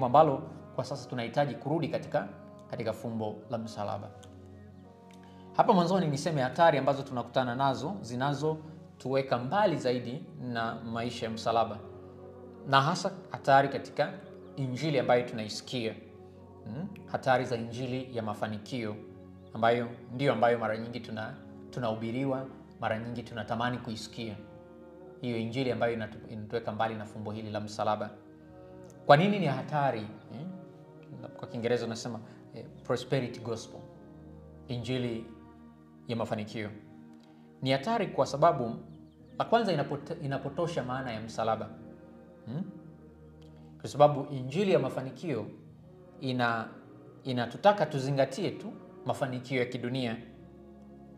jambo ambalo kwa sasa tunahitaji kurudi katika fumbo la msalaba. Hapa mwanzoni niseme hatari ambazo tunakutana nazo zinazotuweka mbali zaidi na maisha ya msalaba, na hasa hatari katika injili ambayo tunaisikia. Hatari za injili ya mafanikio ambayo mara nyingi tunahubiriwa, mara nyingi tunatamani kuisikia. Hiyo injili ambayo inatuweka mbali na fumbo hili la msalaba. Kwa nini ni hatari? Kwa Kiingereza unasema prosperity gospel, injili ya mafanikio. Ni hatari kwa sababu la kwanza inapotosha maana ya msalaba. Kwa sababu injili ya mafanikio inatutaka tuzingatie tu mafanikio ya kidunia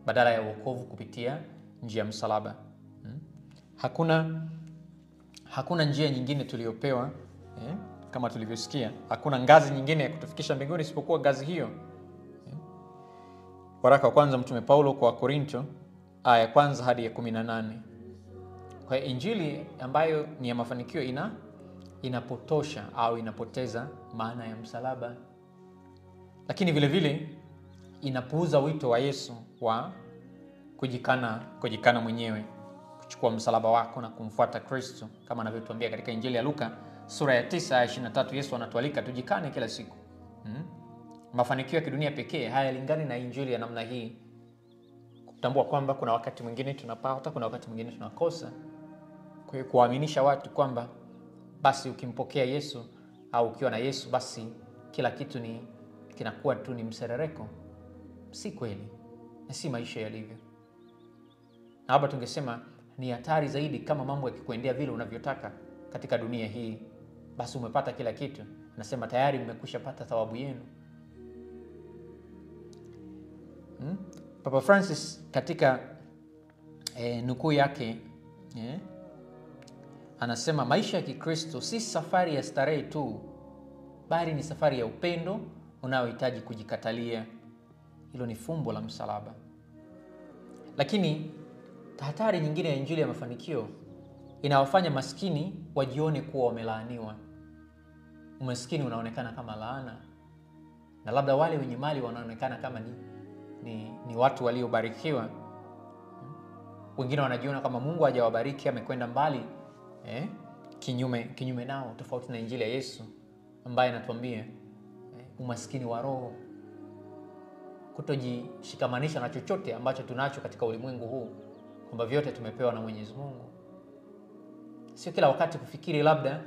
badala ya wokovu kupitia njia ya msalaba. Hakuna njia nyingine tuliyopewa, kama tulivyosikia. Hakuna ngazi nyingine ya kutufikisha mbinguni isipokuwa ngazi hiyo. Waraka wa kwanza Mtume Paulo kwa Korinto, aya ya 1 hadi ya 18. Kwa injili ambayo ni ya mafanikio inapotosha au inapoteza maana ya msalaba. Lakini vile vile inapuuza wito wa Yesu wa kujikana mwenyewe, kuchukua msalaba wako na kumfuata Kristo, kama anavyotuambia katika Injili ya Luka sura ya 9 aya 23. Yesu anatualika tujikane kila siku. Mafanikio ya kidunia pekee hayalingani na injili ya namna hii. Kutambua kwamba kuna wakati mwingine tunapata, kuna wakati mwingine tunakosa. Kwa hiyo kuwaaminisha watu kwamba basi ukimpokea Yesu au ukiwa na Yesu basi kila kitu kinakuwa tu ni mserereko, si kweli na si maisha yalivyo. Na hapa tungesema ni hatari zaidi kama mambo yakikuendea vile unavyotaka katika dunia hii, basi umepata kila kitu. Nasema tayari mmekwisha pata thawabu yenu. Papa Francis katika nukuu yake anasema maisha ya Kikristo si safari ya starehe tu, bali ni safari ya upendo unaohitaji kujikatalia. Hilo ni fumbo la msalaba. Lakini hatari nyingine ya injili ya mafanikio inawafanya maskini wajione kuwa wamelaaniwa. Umaskini unaonekana kama laana, na labda wale wenye mali wanaonekana kama ni watu waliobarikiwa. Wengine wanajiona kama Mungu hajawabariki, amekwenda mbali kinyume nao, tofauti na injili ya Yesu ambaye anatuambia umaskini wa roho, kutojishikamanisha na chochote ambacho tunacho katika ulimwengu huu, kwamba vyote tumepewa na Mwenyezi Mungu. Sio kila wakati kufikiri labda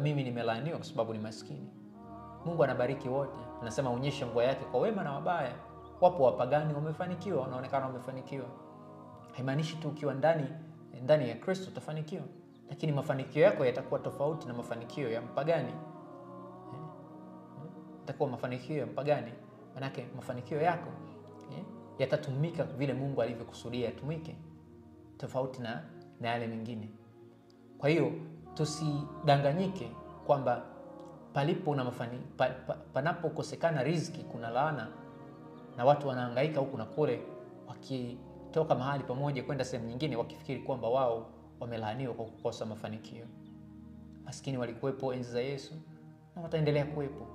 mimi nimelaaniwa kwa sababu ni maskini. Mungu anabariki wote. Anasema onyesha mvua yake kwa wema na wabaya. Wapo wapagani wamefanikiwa, wanaonekana wamefanikiwa. Haimaanishi tu ukiwa ndani ya Kristo utafanikiwa, lakini mafanikio yako yatakuwa tofauti na mafanikio ya mpagani. Yatakuwa mafanikio ya mpagani, manake mafanikio yako yatatumika vile Mungu alivyokusudia yatumike, tofauti na yale mengine. Kwa hiyo tusidanganyike kwamba panapokosekana riziki kuna laana, na watu wanahangaika huku na kule wakitoka mahali pamoja kwenda sehemu nyingine wakifikiri kwamba wao wamelaaniwa kwa kukosa mafanikio. Maskini walikuwepo enzi za Yesu na wataendelea kuwepo,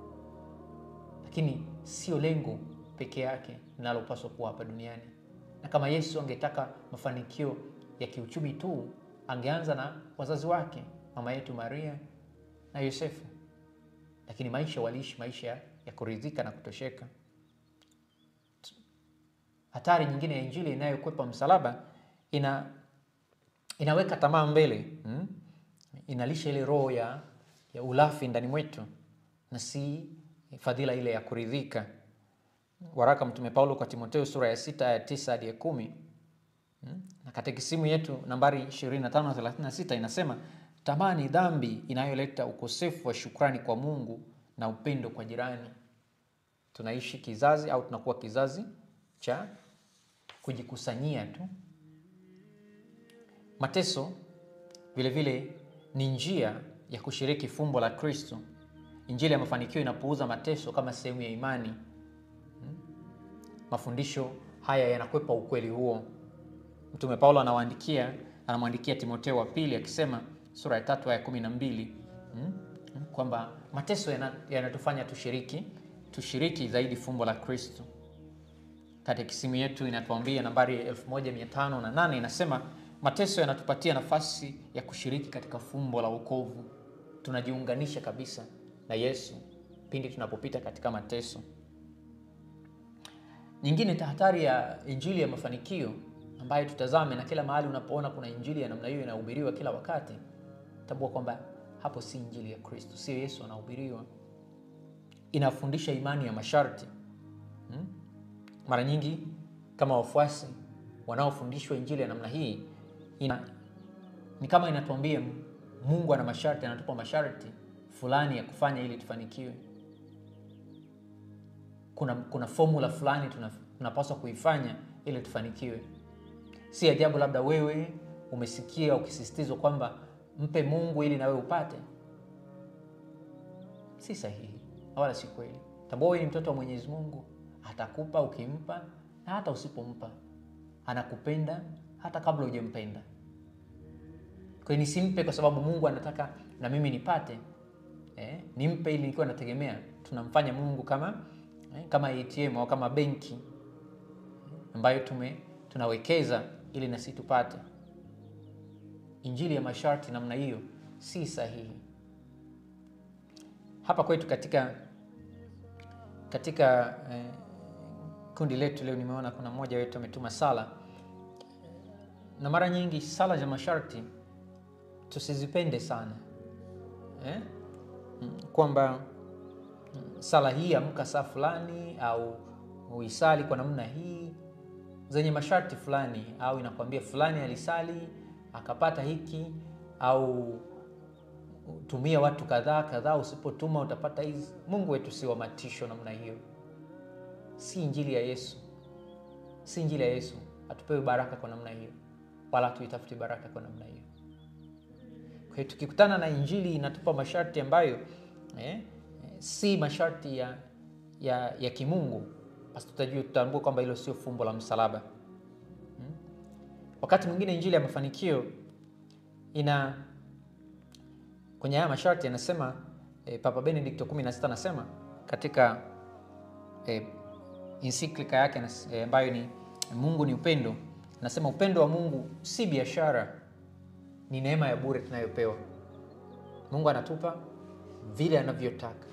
lakini sio lengo peke yake linalopaswa kuwa hapa duniani. Na kama Yesu angetaka mafanikio ya kiuchumi tu, angeanza na wazazi wake, mama yetu Maria na Yosefu. Lakini waliishi maisha ya kuridhika na kutosheka. Hatari nyingine ya injili inayokwepa msalaba inaweka tamaa mbele. Inalisha ile roho ya ulafi ndani mwetu na si fadhila ile ya kuridhika. Waraka Mtume Paulo kwa Timotheo sura ya 6 aya 9 hadi 10. Na katekisimu yetu nambari 2536 inasema tamaa ni dhambi inayoleta ukosefu wa shukrani kwa Mungu na upendo kwa jirani. Tunaishi kizazi au tunakuwa kizazi cha kujikusanyia tu. Mateso vile vile ni njia ya kushiriki fumbo la Kristo. Injili ya mafanikio inapuuza mateso kama sehemu ya imani. Mafundisho haya yanakwepa ukweli huo. Mtume Paulo anamwandikia Timotheo wa pili akisema sura ya 3 aya 12. kwamba mateso yanatufanya tushiriki zaidi fumbo la Kristo. Katekisimu yetu inatuambia nambari 1508 inasema mateso yanatupatia nafasi ya kushiriki katika fumbo la wokovu. Tunajiunganisha kabisa na Yesu pindi tunapopita katika mateso. Nyingine, tahadhari ya injili ya mafanikio ambayo tutazame, na kila mahali unapoona kuna injili ya namna hiyo inahubiriwa kila wakati, tambua kwamba hapo si injili ya Kristo, sio Yesu anahubiriwa. Inafundisha imani ya masharti. Mara nyingi kama wafuasi wanaofundishwa injili ya namna hii, ni kama inatuambia Mungu ana masharti, anatupa masharti fulani ya kufanya ili tufanikiwe. Kuna formula fulani tunapaswa kuifanya ili tufanikiwe. Si ajabu labda wewe umesikia ukisisitizwa kwamba mpe Mungu ili na wewe upate. Si sahihi, wala si kweli. Tambua wewe ni mtoto wa Mwenyezi Mungu, atakupa ukimpa na hata usipompa. Anakupenda hata kabla hujampenda. Kwa hiyo nisimpe kwa sababu Mungu anataka na mimi nipate. Nimpe ili nikiwa nategemea. Tunamfanya Mungu kama ATM au kama benki ambayo tunawekeza ili na sisi tupate. Injili ya masharti namna hiyo si sahihi. Hapa kwetu katika kundi letu leo nimeona kuna mmoja wetu ametuma sala. Na mara nyingi sala za masharti tusizipende sana. Kwamba sala hii amka saa fulani au uisali kwa namna hii zenye masharti fulani, au inakwambia fulani alisali akapata hiki, au tumia watu kadhaa, usipotuma utapata hizi. Mungu wetu si wa matisho namna hiyo. Si injili ya Yesu. Si injili ya Yesu. Atupewe baraka kwa namna hiyo, wala tuitafuti baraka kwa namna hiyo. Kwa hiyo tukikutana na injili inatupa masharti ambayo si masharti ya kimungu, basi tutambua kwamba hilo sio fumbo la msalaba. Wakati mwingine injili ya mafanikio kwenye haya masharti anasema, Papa Benedicto 16 anasema katika encyclica yake ambayo ni Mungu ni upendo, anasema upendo wa Mungu si biashara, ni neema ya bure tunayopewa. Mungu anatupa vile anavyotaka.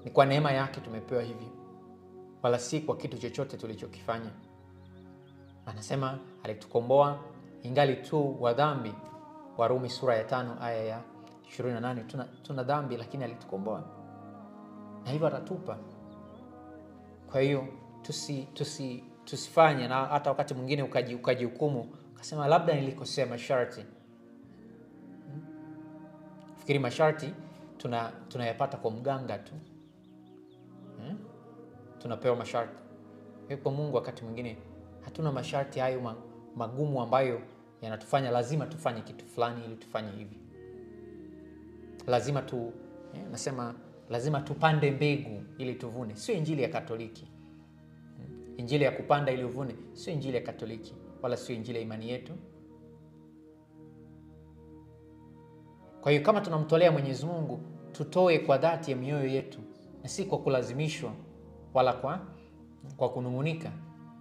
Ni kwa neema yake tumepewa hivyo, wala si kwa kitu chochote tulichokifanya. Anasema alitukomboa ingali tu wa dhambi. Warumi sura ya 5 aya ya 28. Tuna dhambi lakini alitukomboa, na hivyo atatupa. Kwa hiyo tusifanye, na hata wakati mwingine ukajihukumu ukasema labda nilikosea masharti. Fikiri masharti tunayapata kwa mganga tu. Tunapewa masharti. Kwa Mungu wakati mwingine hatuna masharti hayo magumu ambayo yanatufanya lazima tufanye kitu fulani ili tufanye hivi. Lazima tupande mbegu ili tuvune. Sio injili ya Katoliki. Injili ya kupanda ili uvune sio injili ya Katoliki, wala sio injili ya imani yetu. Kwa hiyo kama tunamtolea Mwenyezi Mungu, tutoe kwa dhati ya mioyo yetu, na si kwa kulazimishwa wala kwa kunung'unika.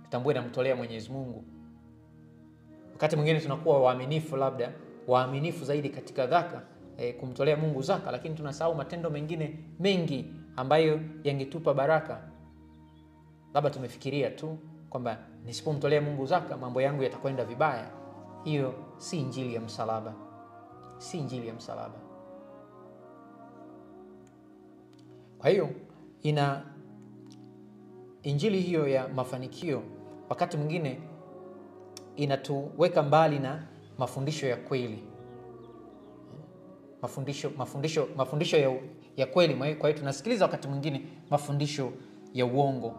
Tutambue namtolea Mwenyezi Mungu. Wakati mwingine tunakuwa waaminifu zaidi katika zaka, kumtolea Mungu zaka, lakini tunasahau matendo mengine mengi ambayo yangetupa baraka. Labda tumefikiria tu kwamba nisipomtolea Mungu zaka mambo yangu yatakwenda vibaya. Hiyo si injili ya msalaba. Si injili ya msalaba. Kwa hiyo injili hiyo ya mafanikio wakati mwingine inatuweka mbali na mafundisho ya kweli. Mafundisho ya kweli. Kwa hiyo tunasikiliza wakati mwingine mafundisho ya uongo.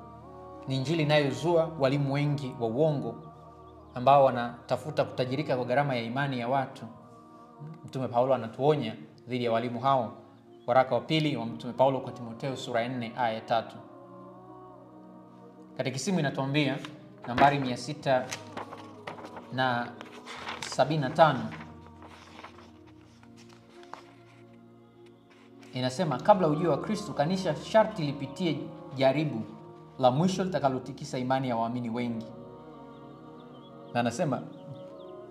Ni injili inayozua walimu wengi wa uongo ambao wanatafuta kutajirika kwa gharama ya imani ya watu. Mtume Paulo anatuonya dhidi ya walimu hao. Waraka wa pili wa Mtume Paulo kwa Timotheo sura 4 aya 3. Katekisimu inatuambia nambari 675, inasema kabla ujio wa Kristo kanisa sharti lipitie jaribu la mwisho litakalotikisa imani ya waamini wengi. Na anasema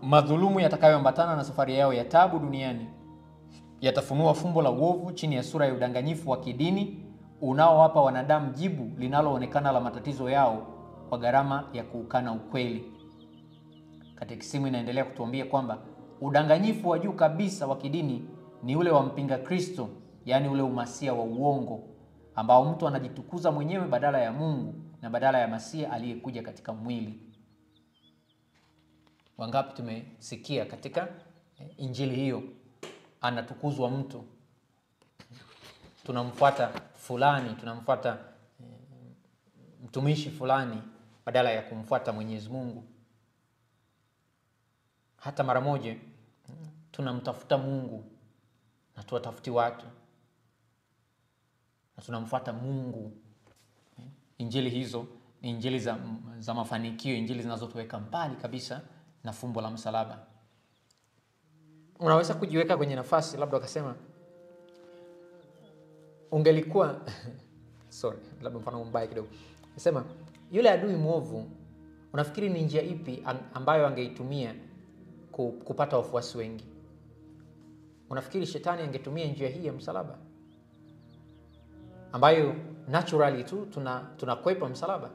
madhulumu yatakayoambatana na safari yao ya taabu duniani yatafunua fumbo la uovu chini ya sura ya udanganyifu wa kidini unaowapa wanadamu jibu linaloonekana la matatizo yao kwa gharama ya kuukana ukweli. Katekisimu inaendelea kutuambia kwamba udanganyifu wa juu kabisa wa kidini ni ule wa mpinga Kristo, yaani ule umasia wa uongo ambao mtu anajitukuza mwenyewe badala ya Mungu na badala ya Masia aliyekuja katika mwili. Wangapi tumesikia katika injili hiyo, anatukuzwa mtu, tunamfuata fulani, tunamfuata mtumishi fulani badala ya kumfuata Mwenyezi Mungu. Hata mara moja tunamtafuta Mungu na tuwatafuti watu, na tunamfuata Mungu. Injili hizo ni injili za mafanikio, injili zinazotuweka mbali kabisa na fumbo la msalaba. Unaweza kujiweka kwenye nafasi, labda wakasema ungelikuwa labda mfano mbaya kidogo. Nasema yule adui mwovu, unafikiri ni njia ipi ambayo angeitumia kupata wafuasi wengi? Unafikiri shetani angetumia njia hii ya msalaba ambayo naturally tu tunakwepa msalaba?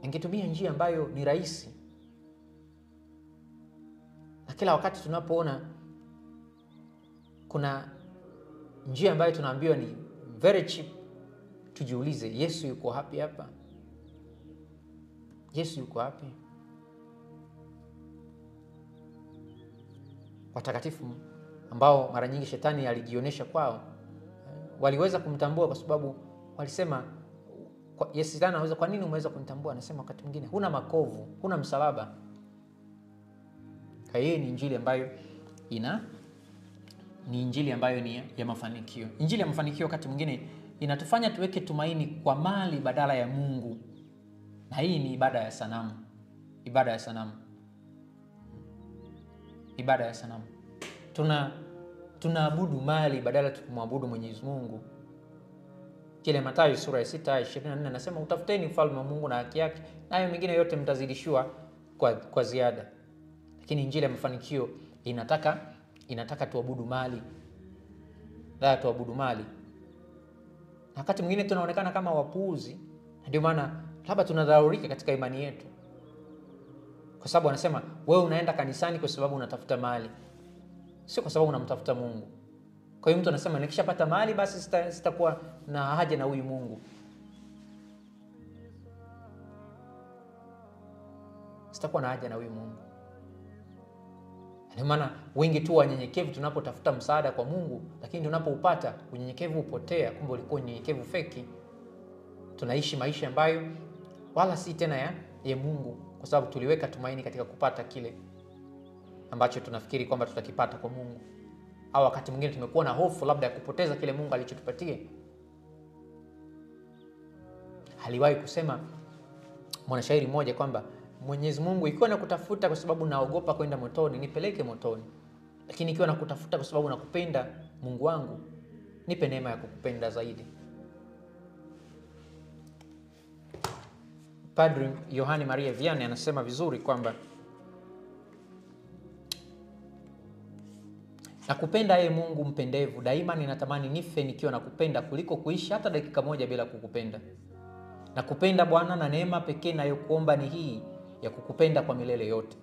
Angetumia njia ambayo ni rahisi. Na kila wakati tunapoona kuna njia ambayo tunaambiwa ni very cheap, tujiulize, Yesu yuko wapi hapa? Yesu yuko wapi? Watakatifu ambao mara nyingi shetani alijionyesha kwao, waliweza kumtambua kwa sababu walisema, Yesu shetani anaweza, kwa nini umeweza kunitambua? Anasema wakati mwingine huna makovu, huna msalaba. Kwa hiyo ni injili ambayo ni injili ambayo ni ya mafanikio. Injili ya mafanikio wakati mwingine inatufanya tuweke tumaini kwa mali badala ya Mungu. Na hii ni ibada ya sanamu. Ibada ya sanamu. Ibada ya sanamu. Tunaabudu mali badala tukumwabudu Mwenyezi Mungu. Kile Mathayo sura ya 6:24 anasema utafuteni ufalme wa Mungu na haki yake, nayo mengine yote mtazidishiwa kwa ziada. Lakini injili ya mafanikio inataka tuabudu mali. Tuabudu mali. Na wakati mwingine tunaonekana kama wapuuzi, ndio maana labda tunadharurika katika imani yetu. Kwa sababu anasema wewe unaenda kanisani kwa sababu unatafuta mali, sio kwa sababu unamtafuta Mungu. Kwa hiyo mtu anasema nikishapata mali basi sitakuwa na haja na huyu Mungu. Sitakuwa na haja na huyu Mungu. Ndio maana wengi tu wanyenyekevu tunapotafuta msaada kwa Mungu, lakini tunapoupata unyenyekevu upotea, kumbe ulikuwa unyenyekevu feki. Tunaishi maisha ambayo wala si tena ya Mungu, kwa sababu tuliweka tumaini katika kupata kile ambacho tunafikiri kwamba tutakipata kwa Mungu. Au wakati mwingine tumekuwa na hofu labda ya kupoteza kile Mungu alichotupatia. Aliwahi kusema mwanashairi mmoja kwamba Mwenyezi Mungu, ikiwa nakutafuta kwa sababu naogopa kwenda motoni, nipeleke motoni. Lakini ikiwa nakutafuta kwa sababu nakupenda Mungu wangu, nipe neema ya kukupenda zaidi. Padri Yohani Maria Vianney anasema vizuri kwamba nakupenda ye Mungu mpendevu, daima ninatamani nife nikiwa nakupenda kuliko kuishi hata dakika moja bila kukupenda. Nakupenda Bwana, na neema pekee nayokuomba ni hii ya kukupenda kwa milele yote.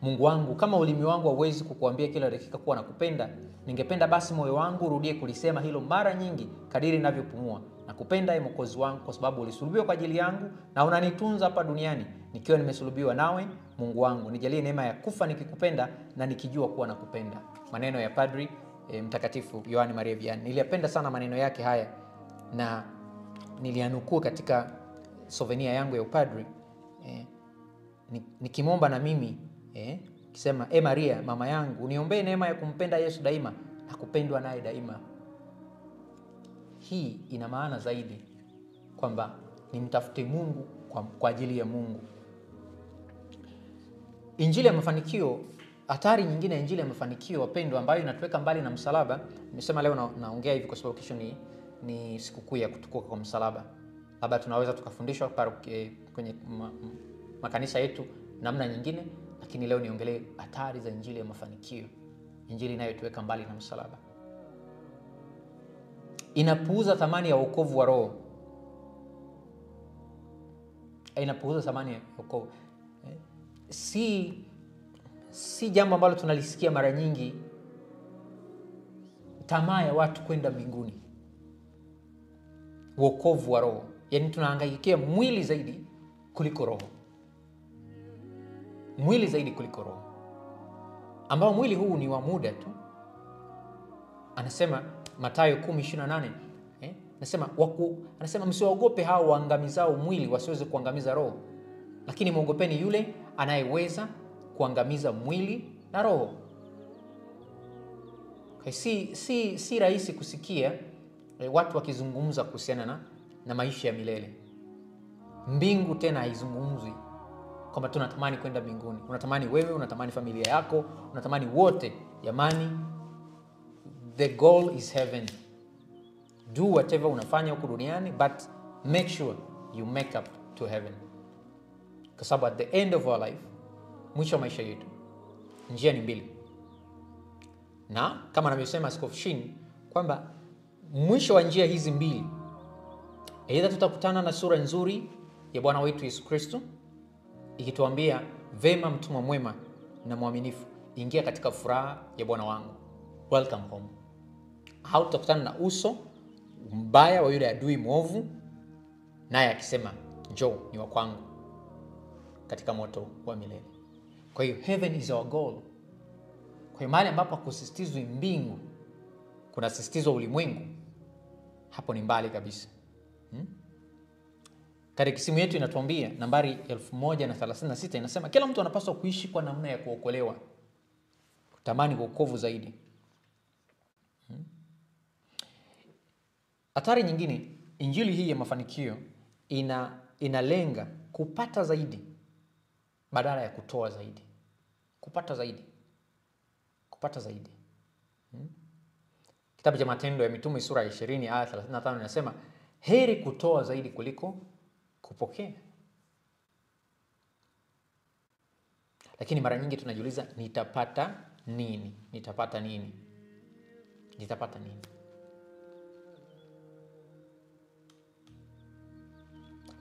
Mungu wangu, kama ulimi wangu hauwezi kukuambia kila dakika kuwa nakupenda, ningependa basi moyo wangu urudie kulisema hilo mara nyingi kadiri ninavyopumua. Nakupenda Mwokozi wangu kwa sababu ulisulubiwa kwa ajili yangu na unanitunza hapa duniani nikiwa nimesulubiwa nawe. Mungu wangu, nijalie neema ya kufa nikikupenda na nikijua kuwa nakupenda. Maneno ya Padri Mtakatifu Yohani Maria Vianney. Niliyapenda sana maneno yake haya na nilianukuu katika souvenir yangu ya upadri. Nikimwomba na mimi kisema, Maria mama yangu, uniombee neema ya kumpenda Yesu daima na kupendwa naye daima. Hii ina maana zaidi kwamba nimtafute Mungu kwa ajili ya Mungu. Injili ya mafanikio Hatari nyingine ya injili ya mafanikio wapendwa, ambayo inatuweka mbali na msalaba. Nimesema leo naongea hivi kwa sababu kesho ni sikukuu ya kutukuka kwa msalaba. Labda tunaweza tukafundishwa kwenye makanisa yetu namna nyingine, lakini leo niongelee hatari za injili ya mafanikio, injili inayotuweka mbali na msalaba. Inapuuza thamani ya wokovu wa roho. Inapuuza thamani ya wokovu. Si jambo ambalo tunalisikia mara nyingi, tamaa ya watu kwenda mbinguni. Wokovu wa roho, yaani tunahangaikia mwili zaidi kuliko roho. Mwili zaidi kuliko roho, ambao mwili huu ni wa muda tu. Anasema Mathayo 10:28, anasema msiwaogope hao waangamizao mwili wasiweze kuangamiza roho, lakini muogopeni yule anayeweza kuangamiza mwili na roho. Si rahisi kusikia watu wakizungumza kuhusiana na maisha ya milele. Mbingu tena haizungumzwi kwamba tunatamani kwenda mbinguni. Unatamani wewe, unatamani familia yako, unatamani wote. Jamani, the goal is heaven. Do whatever unafanya huko duniani, but make sure you make up to heaven. Kwa sababu at the end of our life, mwisho wa maisha yetu, njia ni mbili. Na kama anavyosema Askofu Shin kwamba mwisho wa njia hizi mbili, aidha tutakutana na sura nzuri ya Bwana wetu Yesu Kristo ikituambia, vema mtumwa mwema na mwaminifu, ingia katika furaha ya Bwana wangu, welcome home. Au tutakutana na uso mbaya wa yule adui mwovu, naye akisema, njoo ni wa kwangu, katika moto wa milele. Kwa hiyo heaven is our goal. Kwa hiyo mahali ambapo kusisitizwa mbingu, kuna sisitizwa ulimwengu, hapo ni mbali kabisa. Katekisimu yetu inatuambia nambari 1036 inasema kila mtu anapaswa kuishi kwa namna ya kuokolewa, kutamani wokovu zaidi. Hatari nyingine, injili hii ya mafanikio inalenga kupata zaidi badala ya kutoa zaidi. Kupata zaidi. Kitabu cha Matendo ya Mitume sura ya 20 aya 35 inasema, heri kutoa zaidi kuliko kupokea. Lakini mara nyingi tunajiuliza, nitapata nini?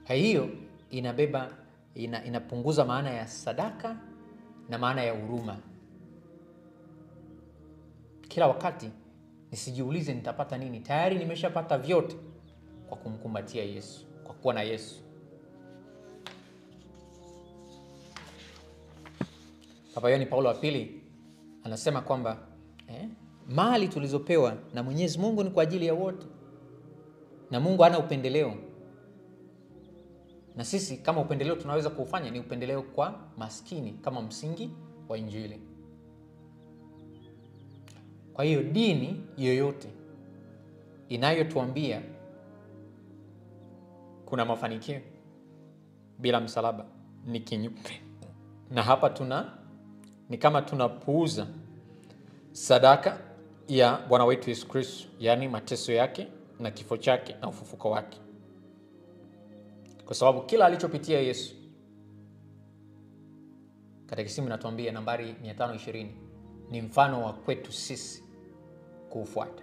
Hiyo inapunguza maana ya sadaka na maana ya huruma. Kila wakati nisijiulize nitapata nini, tayari nimeshapata vyote kwa kumkumbatia Yesu, kwa kuwa na Yesu. Papa Yohane Paulo wa pili anasema kwamba mali tulizopewa na Mwenyezi Mungu ni kwa ajili ya wote, na Mungu hana upendeleo. Na sisi kama upendeleo tunaweza kufanya ni upendeleo kwa maskini, kama msingi wa injili. Kwa hiyo dini yoyote inayotuambia kuna mafanikio bila msalaba ni kinyume. Na hapa ni kama tunapuuza sadaka ya Bwana wetu Yesu Kristo, yani mateso yake na kifo chake na ufufuko wake. Kwa sababu kila alichopitia Yesu, katekisimu inatuambia nambari 520, ni mfano wa kwetu sisi kuufuata.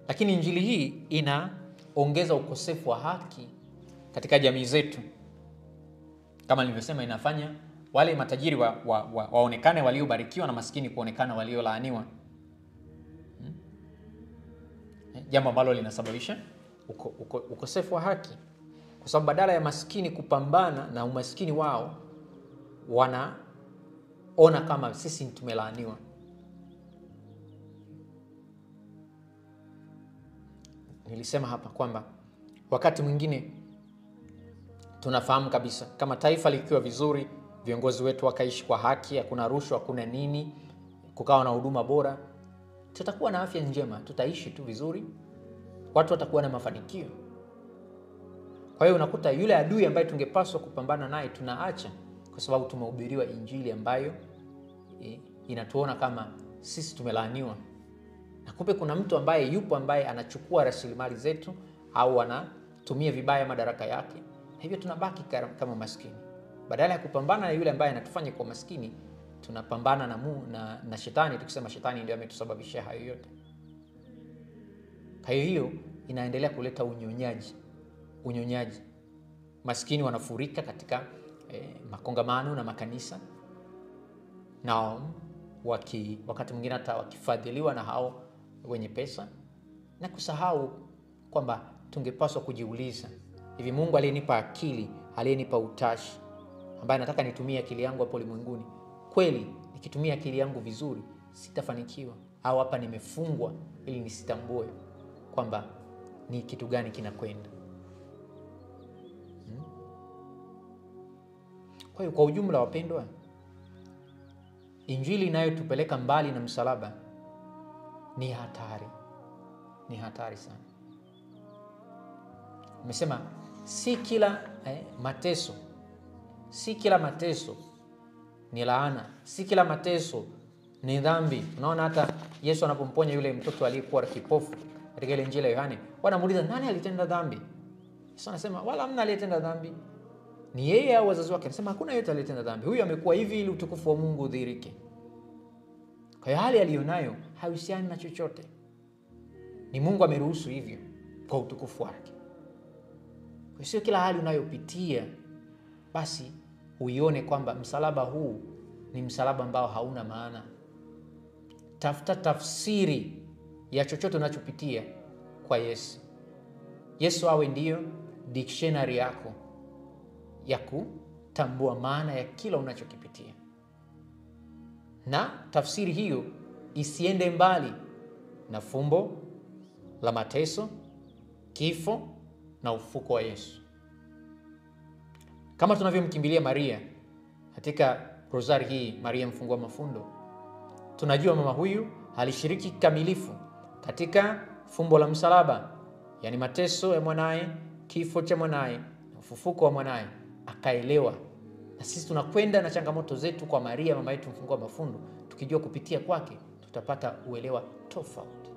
Lakini injili hii inaongeza ukosefu wa haki katika jamii zetu. Kama nilivyosema, inafanya wale matajiri waonekane waliobarikiwa na maskini kuonekana waliolaaniwa. Jambo ambalo linasababisha ukosefu wa haki. Kwa sababu badala ya maskini kupambana na umaskini wao, wanaona kama sisi tumelaaniwa. Nilisema hapa kwamba wakati mwingine tunafahamu kabisa kama taifa likiwa vizuri, viongozi wetu wakaishi kwa haki, hakuna rushwa, hakuna nini, kukawa na huduma bora, tutakuwa na afya njema, tutaishi tu vizuri, watu watakuwa na mafanikio. Kwa hiyo unakuta yule adui ambaye tungepaswa kupambana naye tunaacha, kwa sababu tumehubiriwa injili ambayo inatuona kama sisi tumelaaniwa. Na kumbe kuna mtu ambaye yupo ambaye anachukua rasilimali zetu au anatumia vibaya madaraka yake. Hivyo tunabaki kama maskini. Badala ya kupambana na yule ambaye anatufanya kwa maskini, tunapambana na shetani, tukisema shetani ndio ametusababishia hayo yote. Kwa hiyo inaendelea kuleta unyonyaji. Maskini wanafurika katika makongamano na makanisa, na wakati mwingine hata wakifadhiliwa na hao wenye pesa, na kusahau kwamba tungepaswa kujiuliza, hivi Mungu aliyenipa akili, aliyenipa utashi, ambaye nataka nitumie akili yangu hapo ulimwenguni, kweli nikitumia akili yangu vizuri sitafanikiwa? Au hapa nimefungwa ili nisitambue kwamba ni kitu gani kinakwenda? Kwa hiyo kwa ujumla, wapendwa, injili inayotupeleka mbali na msalaba ni hatari sana. Nimesema si kila mateso ni laana, si kila mateso ni dhambi. Unaona hata Yesu anapomponya yule mtoto aliyekuwa kipofu katika ile Injili ya Yohane, wanamuuliza nani alitenda dhambi? Yesu anasema wala hamna aliyetenda dhambi, ni yeye au wazazi wake. Anasema hakuna yeyote aliyetenda dhambi, huyu amekuwa hivi ili utukufu wa Mungu udhihirike. Kwa hiyo hali aliyonayo haihusiani na chochote, ni Mungu ameruhusu hivyo kwa utukufu wake. Kwa sio kila hali unayopitia basi uione kwamba msalaba huu ni msalaba ambao hauna maana. Tafuta tafsiri ya chochote unachopitia kwa Yesu. Yesu awe ndiyo dictionary yako ya kutambua maana ya kila unachokipitia, na tafsiri hiyo isiende mbali na fumbo la mateso, kifo na ufuko wa Yesu. Kama tunavyomkimbilia Maria katika rozari hii, Maria mfungua mafundo, tunajua mama huyu alishiriki kikamilifu katika fumbo la msalaba, yani mateso ya mwanae, kifo cha mwanae na ufufuko wa mwanae, akaelewa. Na sisi tunakwenda na changamoto zetu kwa Maria mama yetu mfungua mafundo, tukijua kupitia kwake tutapata uelewa tofauti.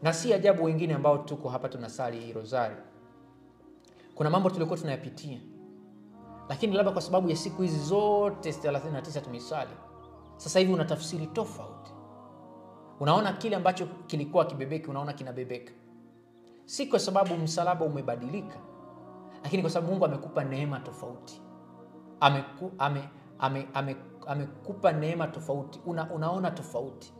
Na si ajabu wengine ambao tuko hapa tunasali hii rozari, kuna mambo tulikuwa tunayapitia, lakini labda kwa sababu ya siku hizi zote 39 tumesali, sasa hivi una tafsiri tofauti. Unaona kile ambacho kilikuwa kibebeki, unaona kinabebeka. Si kwa sababu msalaba umebadilika, lakini kwa sababu Mungu amekupa neema tofauti. Amekupa neema tofauti, unaona tofauti.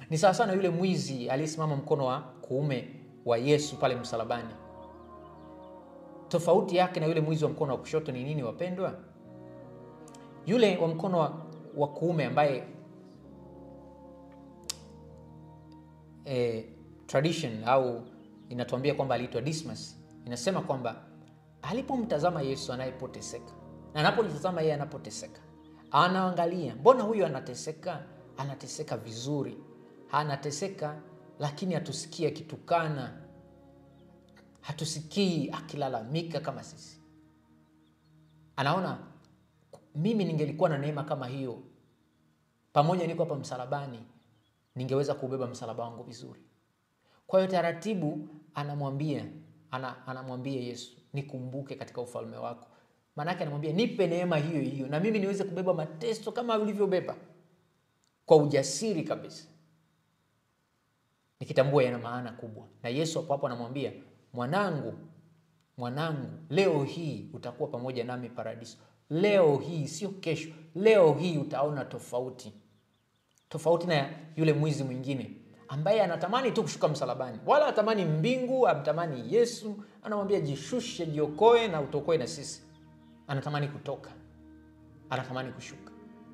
Ni sawa sana yule mwizi aliyesimama mkono wa kuume wa Yesu pale msalabani. Tofauti yake na yule mwizi wa mkono wa kushoto ni nini, wapendwa? Yule wa mkono wa kuume ambaye tradition au inatuambia kwamba aliitwa Dismas, inasema kwamba alipomtazama Yesu anayepoteseka, na anapotazama yeye anapoteseka, anaangalia, mbona huyu anateseka vizuri, anateseka lakini hatusikii akitukana, hatusikii akilalamika kama sisi. Anaona, mimi ningelikuwa na neema kama hiyo, pamoja niko hapa msalabani, ningeweza kubeba msalaba wangu vizuri. Kwa hiyo taratibu anamwambia Yesu, nikumbuke katika ufalme wako. Maana yake anamwambia nipe neema hiyo hiyo na mimi niweze kubeba mateso kama ulivyobeba, kwa ujasiri kabisa, nikitambua yana maana kubwa. Na Yesu hapo anamwambia, mwanangu, leo hii utakuwa pamoja nami paradiso. Leo hii, sio kesho. Leo hii utaona tofauti na yule mwizi mwingine ambaye anatamani tu kushuka msalabani, wala atamani mbingu, atamani Yesu. Anamwambia jishushe, jiokoe na utokoe na sisi. Anatamani kutoka, anatamani kushuka.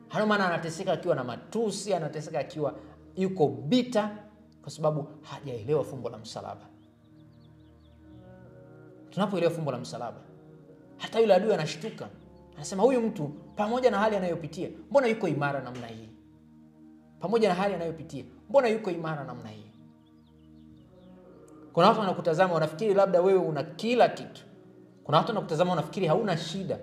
Hana maana anateseka akiwa na matusi, anateseka akiwa yuko bita, kwa sababu hajaelewa fumbo la msalaba. Tunapoelewa fumbo la msalaba, hata yule adui anashtuka. Anasema huyu mtu pamoja na hali anayopitia, mbona yuko imara namna hii? Pamoja na hali anayopitia, mbona yuko imara namna hii? Kuna watu wanakutazama wanafikiri labda wewe una kila kitu. Kuna watu wanakutazama wanafikiri hauna shida.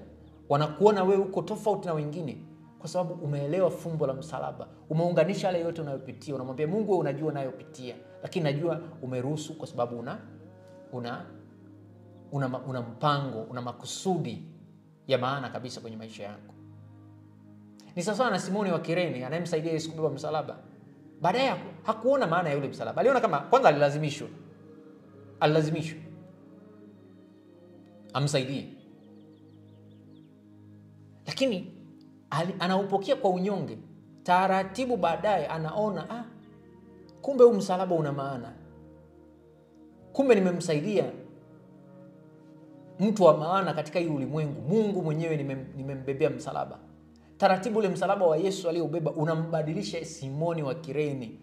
wanakuona wewe uko tofauti na wengine kwa sababu umeelewa fumbo la msalaba. Umeunganisha yale yote unayopitia. Unamwambia Mungu, wewe unajua unayopitia, lakini najua umeruhusu kwa sababu una mpango, una makusudi ya maana kabisa kwenye maisha yako. Ni sawa na Simoni wa Kirene anayemsaidia Yesu kubeba msalaba. Baadaye hakuona maana ya yule msalaba. Aliona kama kwanza alilazimishwa amsaidie. Lakini anaupokea kwa unyonge. Taratibu baadaye anaona kumbe huu msalaba una maana. Kumbe nimemsaidia mtu wa maana katika hii ulimwengu. Mungu mwenyewe nimembebea msalaba. Taratibu ule msalaba wa Yesu aliyoubeba unambadilisha Simoni wa Kirene.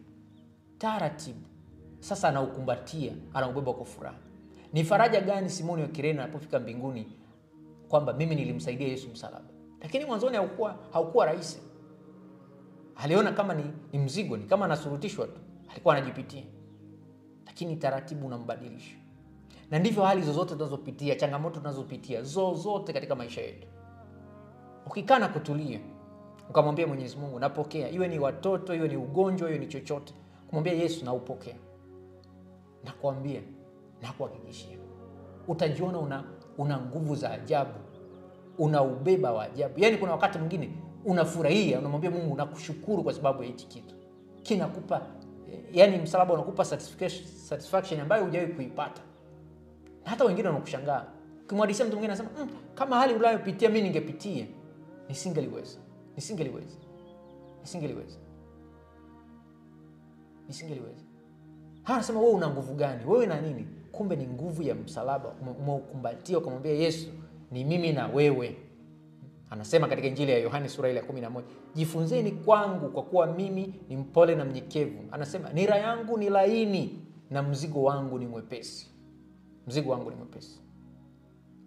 Taratibu. Sasa anaukumbatia, anaubeba kwa furaha. Ni faraja gani Simoni wa Kirene anapofika mbinguni kwamba mimi nilimsaidia Yesu msalaba. Lakini mwanzoni haukuwa rahisi. Aliona kama ni mzigo, ni kama anasurutishwa tu. Alikuwa anajipitia. Lakini taratibu unambadilisha. Na ndivyo hali zozote tunazopitia, changamoto tunazopitia, zozote katika maisha yetu. Ukikaa na kutulia, ukamwambia Mwenyezi Mungu, napokea. Iwe ni watoto, iwe ni ugonjwa, iwe ni chochote. Kumwambia Yesu, naupokea. Nakwambia, nakuhakikishia. Utajiona una nguvu za ajabu. Una ubeba wa ajabu. Yaani kuna wakati mwingine unafurahia, unamwambia Mungu, nakushukuru kwa sababu ya hichi kitu. Kinakupa, yani msalaba unakupa satisfaction ambayo hujawahi kuipata. Na hata wengine wanakushangaa. Ukimwadisia mtu mwingine anasema, kama hali unayopitia mimi ningepitia, nisingeliweza. Anasema wewe una nguvu gani? Wewe na nini? Kumbe ni nguvu ya msalaba. Umeukumbatia ukamwambia Yesu, ni mimi na wewe. Anasema katika Injili ya Yohane sura ile ya 11, jifunzeni kwangu kwa kuwa mimi ni mpole na mnyenyekevu. Anasema nira yangu ni laini na mzigo wangu ni mwepesi.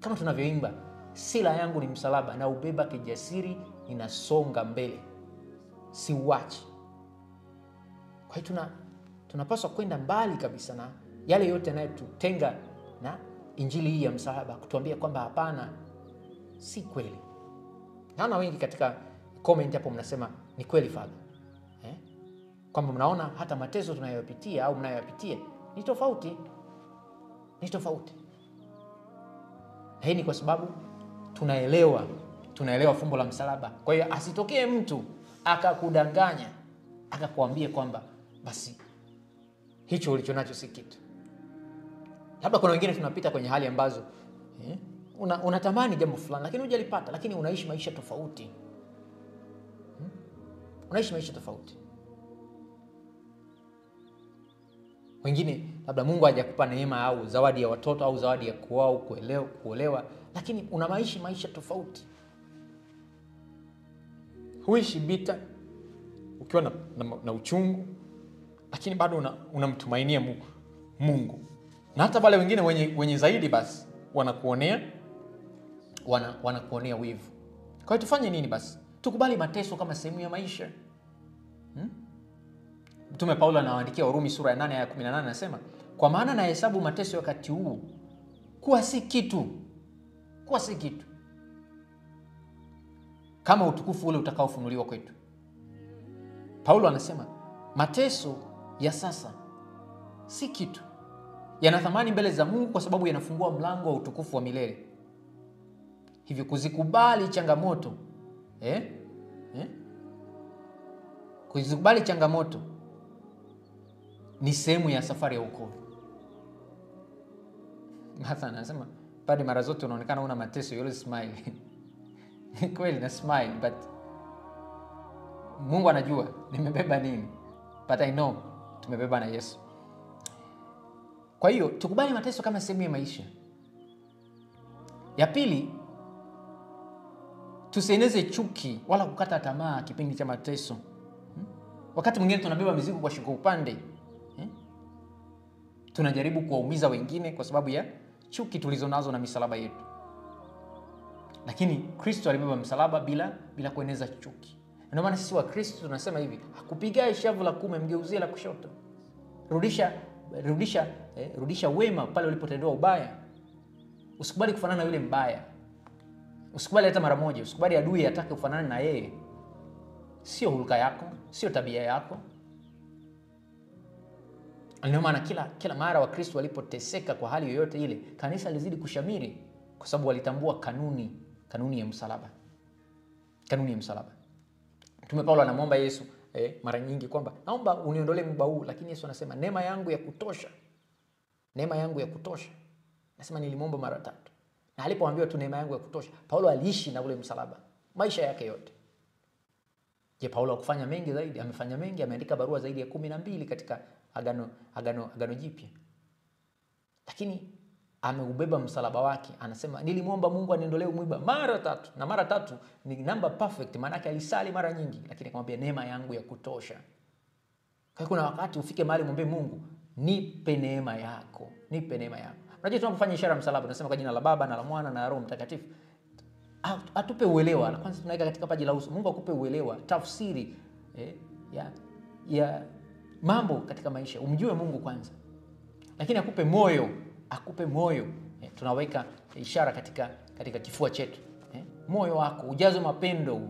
Kama tunavyoimba, sila yangu ni msalaba na ubeba kijasiri, ninasonga mbele, siuachi. Kwa hiyo tunapaswa kwenda mbali kabisa na yale yote yanayotutenga na injili hii ya msalaba, kutuambia kwamba hapana, si kweli. Naona wengi katika comment hapo mnasema ni kweli Father. Kwamba mnaona hata mateso tunayopitia au mnayopitia ni tofauti. Na hii ni kwa sababu tunaelewa fumbo la msalaba. Kwa hiyo asitokee mtu akakudanganya, akakwambia kwamba basi hicho ulichonacho si kitu. Labda kuna wengine tunapita kwenye hali ambazo unatamani jambo fulani lakini hujalipata, lakini unaishi maisha tofauti. Wengine labda Mungu hajakupa neema au zawadi ya watoto au zawadi ya kuolewa, lakini unaishi maisha tofauti. Huishi bita ukiwa na uchungu, lakini bado unamtumainia Mungu. Na hata wale wengine wenye zaidi basi wanakuonea wivu. Kwa hiyo tufanye nini basi? Tukubali mateso kama sehemu ya maisha. Mtume Paulo anawaandikia Warumi sura ya 8 aya 18 anasema, kwa maana nahesabu mateso wakati huu kuwa si kitu. Kama utukufu ule utakaofunuliwa kwetu. Paulo anasema mateso ya sasa si kitu. Yana thamani mbele za Mungu kwa sababu yanafungua mlango wa utukufu wa milele. Hivyo kuzikubali changamoto, kuzikubali changamoto ni sehemu ya safari ya wokovu. Hata anasema pale mara zote unaonekana una mateso, you always smile. Kweli na smile, but Mungu anajua nimebeba nini. But I know tumebeba na Yesu. Kwa hiyo tukubali mateso kama sehemu ya maisha. Ya pili, tusieneze chuki wala kukata tamaa kipindi cha mateso. Wakati mwingine tunabeba mizigo kwa shingo upande. Tunajaribu kuwaumiza wengine kwa sababu ya chuki tulizonazo na misalaba yetu. Lakini Kristo alibeba msalaba bila kueneza chuki. Ndio maana sisi wa Kristo tunasema hivi, akupigae shavu la kuume mgeuzie la kushoto. Rudisha wema pale ulipotendewa ubaya. Usikubali kufanana na yule mbaya. Usikubali hata mara moja, usikubali adui atake ufanane na yeye. Sio hulka yako, sio tabia yako. Ndio maana kila mara Wakristo walipoteseka kwa hali yoyote ile, kanisa lizidi kushamiri kwa sababu walitambua kanuni ya msalaba. Kanuni ya msalaba. Mtume Paulo anamwomba Yesu mara nyingi kwamba naomba uniondolee mwiba huu, lakini Yesu anasema neema yangu ya kutosha. Neema yangu ya kutosha. Anasema nilimwomba mara 3. Na alipoambiwa tu neema yangu ya kutosha, Paulo aliishi na ule msalaba maisha yake yote. Je, Paulo hakufanya mengi zaidi? Amefanya mengi, ameandika barua zaidi ya 12 katika agano jipya. Lakini ameubeba msalaba wake. Anasema nilimwomba Mungu aniondolee mwiba mara 3. Na mara 3 ni number perfect, maana yake alisali mara nyingi, lakini akamwambia neema yangu ya kutosha. Kwa hiyo kuna wakati ufike mahali mwombe Mungu, nipe neema yako, nipe neema yako. Unajua tunapofanya ishara ya msalaba tunasema kwa jina la Baba na la Mwana na Roho Mtakatifu. Atupe uelewa. Kwanza tunaweka katika paji la uso. Mungu akupe uelewa, tafsiri ya mambo katika maisha. Umjue Mungu kwanza. Lakini akupe moyo. Tunaweka ishara katika kifua chetu. Moyo wako ujazwe mapendo,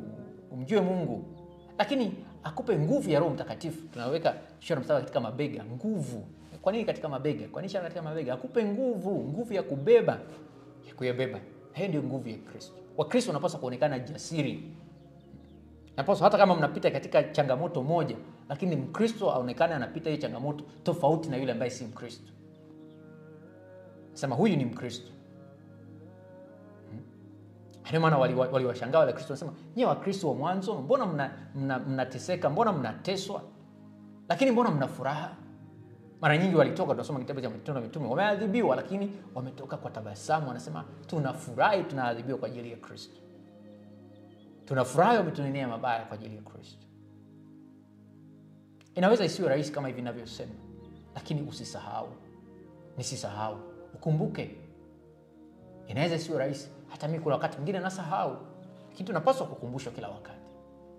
umjue Mungu. Lakini akupe nguvu ya Roho Mtakatifu. Tunaweka ishara msalaba katika mabega, nguvu. Kwa nini katika mabega? Kwa nini ishara katika mabega? Akupe nguvu ya kubeba, ya kuyabeba. Hiyo ndio nguvu ya Kristo. Wakristo wanapaswa kuonekana jasiri. Napaswa hata kama mnapita katika changamoto moja, lakini Mkristo aonekane anapita hiyo changamoto tofauti na yule ambaye si Mkristo. Sema huyu ni Mkristo. Ndio maana waliwashangaa wale Kristo, wanasema, "Nyewe Wakristo wa mwanzo, mbona mnateseka, mbona mnateswa? Lakini mbona mna furaha?" Mara nyingi walitoka, tunasoma kitabu cha Matendo ya Mitume, wameadhibiwa lakini wametoka kwa tabasamu, wanasema tunafurahi tunaadhibiwa kwa ajili ya Kristo. Tunafurahi wametunenea mabaya kwa ajili ya Kristo. Inaweza isiwe rahisi kama hivi ninavyosema, lakini nisisahau. Ukumbuke. Inaweza isiwe rahisi. Hata mimi kuna wakati mwingine nasahau. Lakini tunapaswa kukumbushwa kila wakati.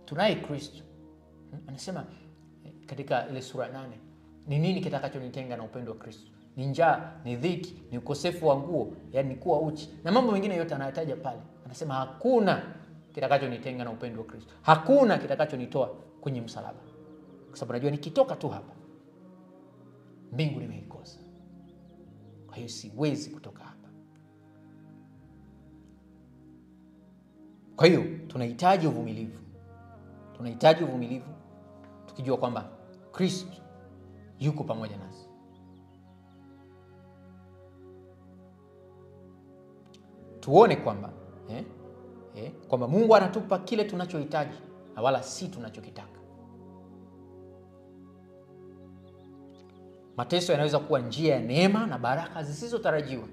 Tunaye Kristo. Anasema katika ile sura 8, ni nini kitakachonitenga na upendo wa Kristo? Ni njaa, ni dhiki, ni ukosefu wa nguo, yani kuwa uchi. Na mambo mengine yote anayataja pale. Anasema hakuna kitakachonitenga na upendo wa Kristo. Hakuna kitakachonitoa kwenye msalaba. Kwa sababu najua nikitoka tu hapa, mbingu nimeikosa. Kwa hiyo siwezi kutoka hapa. Kwa hiyo tunahitaji uvumilivu. Tukijua kwamba Kristo yuko pamoja nasi. Tuone kwamba kwamba Mungu anatupa kile tunachohitaji na wala si tunachokitaka. Mateso yanaweza kuwa njia ya neema na baraka zisizotarajiwa.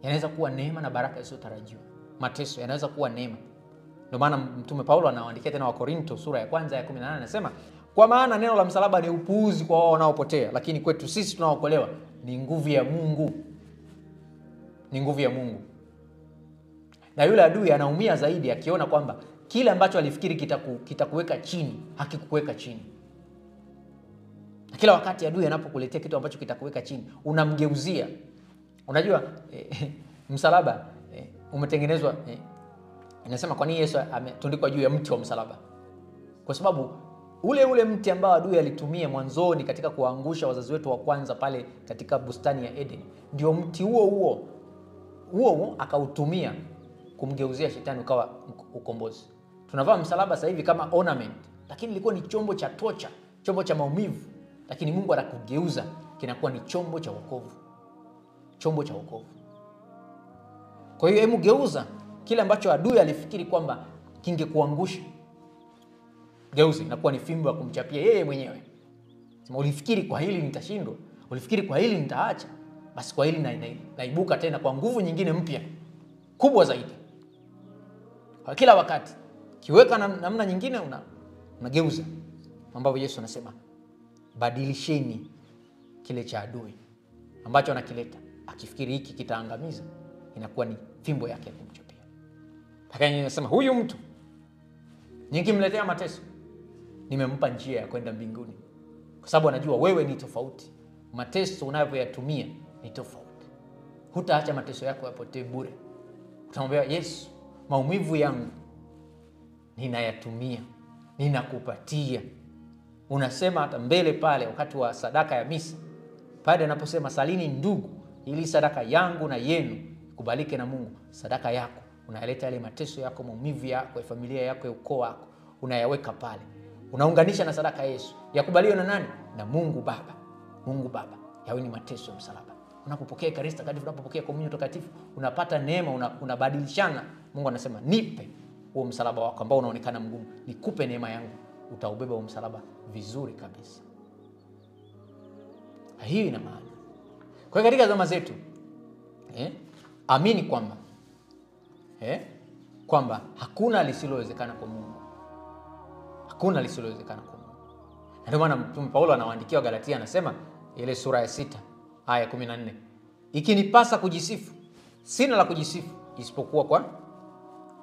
Yanaweza kuwa neema na baraka zisizotarajiwa. Mateso yanaweza kuwa neema. Ndio maana Mtume Paulo anawaandikia tena Wakorinto sura ya 1 ya 18 anasema, "Kwa maana neno la msalaba ni upuuzi kwa wao wanaopotea, lakini kwetu sisi tunaookolewa ni nguvu ya Mungu." Ni nguvu ya Mungu. Na yule adui anaumia zaidi akiona kwamba kile ambacho alifikiri kitakuweka chini, hakikukuweka chini. Na kila wakati adui anapokuletea kitu ambacho kitakuweka chini, unamgeuzia. Unajua msalaba umetengenezwa, inasema kwa nini Yesu ametundikwa juu ya mti wa msalaba? Kwa sababu ule mti ambao adui alitumia mwanzoni katika kuangusha wazazi wetu wa kwanza pale katika bustani ya Eden, ndio mti huo akautumia kumgeuzia shetani ukawa ukombozi. Tunavaa msalaba sasa hivi kama ornament, lakini ilikuwa ni chombo cha torture, chombo cha maumivu, lakini Mungu anakugeuza kinakuwa ni chombo cha wokovu. Chombo cha wokovu. Kwa hiyo hebu geuza kile ambacho adui alifikiri kwamba kingekuangusha. Geuza inakuwa ni fimbo ya kumchapia yeye mwenyewe. Sema ulifikiri kwa hili nitashindwa, ulifikiri kwa hili nitaacha, basi kwa hili naibuka tena kwa nguvu nyingine mpya, kubwa zaidi. Kwa kila wakati kiweka namna nyingine unageuza. Ambapo Yesu anasema badilisheni kile cha adui ambacho anakileta. Akifikiri hiki kitaangamiza, inakuwa ni fimbo yake ya kumchapia. Lakini anasema huyu mtu nikimletea mateso, nimempa njia ya kwenda mbinguni. Kwa sababu anajua wewe ni tofauti. Mateso unavyoyatumia ni tofauti. hutaacha mateso yako yapotee bure. Utamwambia Yesu, maumivu yangu ninayatumia, ninakupatia. Unasema hata mbele pale wakati wa sadaka ya misa, pale anaposema salini ndugu, ili sadaka yangu na yenu kubalike na Mungu. Sadaka yako unayaleta yale mateso yako, maumivu yako, ya familia yako, ya ukoo wako, unayaweka pale. Unaunganisha na sadaka ya Yesu. Yakubaliwe na nani? Na Mungu Baba. Mungu Baba. Yawe ni mateso ya msalaba. Unapopokea Ekaristi Takatifu, unapopokea komunyo takatifu, unapata neema, unabadilishana. Mungu anasema nipe huo msalaba wako ambao unaonekana mgumu, nikupe neema yangu, utaubeba huo msalaba vizuri kabisa. Hiyo ina maana. Kwa hiyo katika zama zetu, amini kwamba hakuna lisilowezekana kwa Mungu. Hakuna lisilowezekana kwa Mungu. Ndio maana Mtume Paulo anawaandikia Galatia, anasema ile sura ya 6 aya 14, ikinipasa kujisifu, sina la kujisifu isipokuwa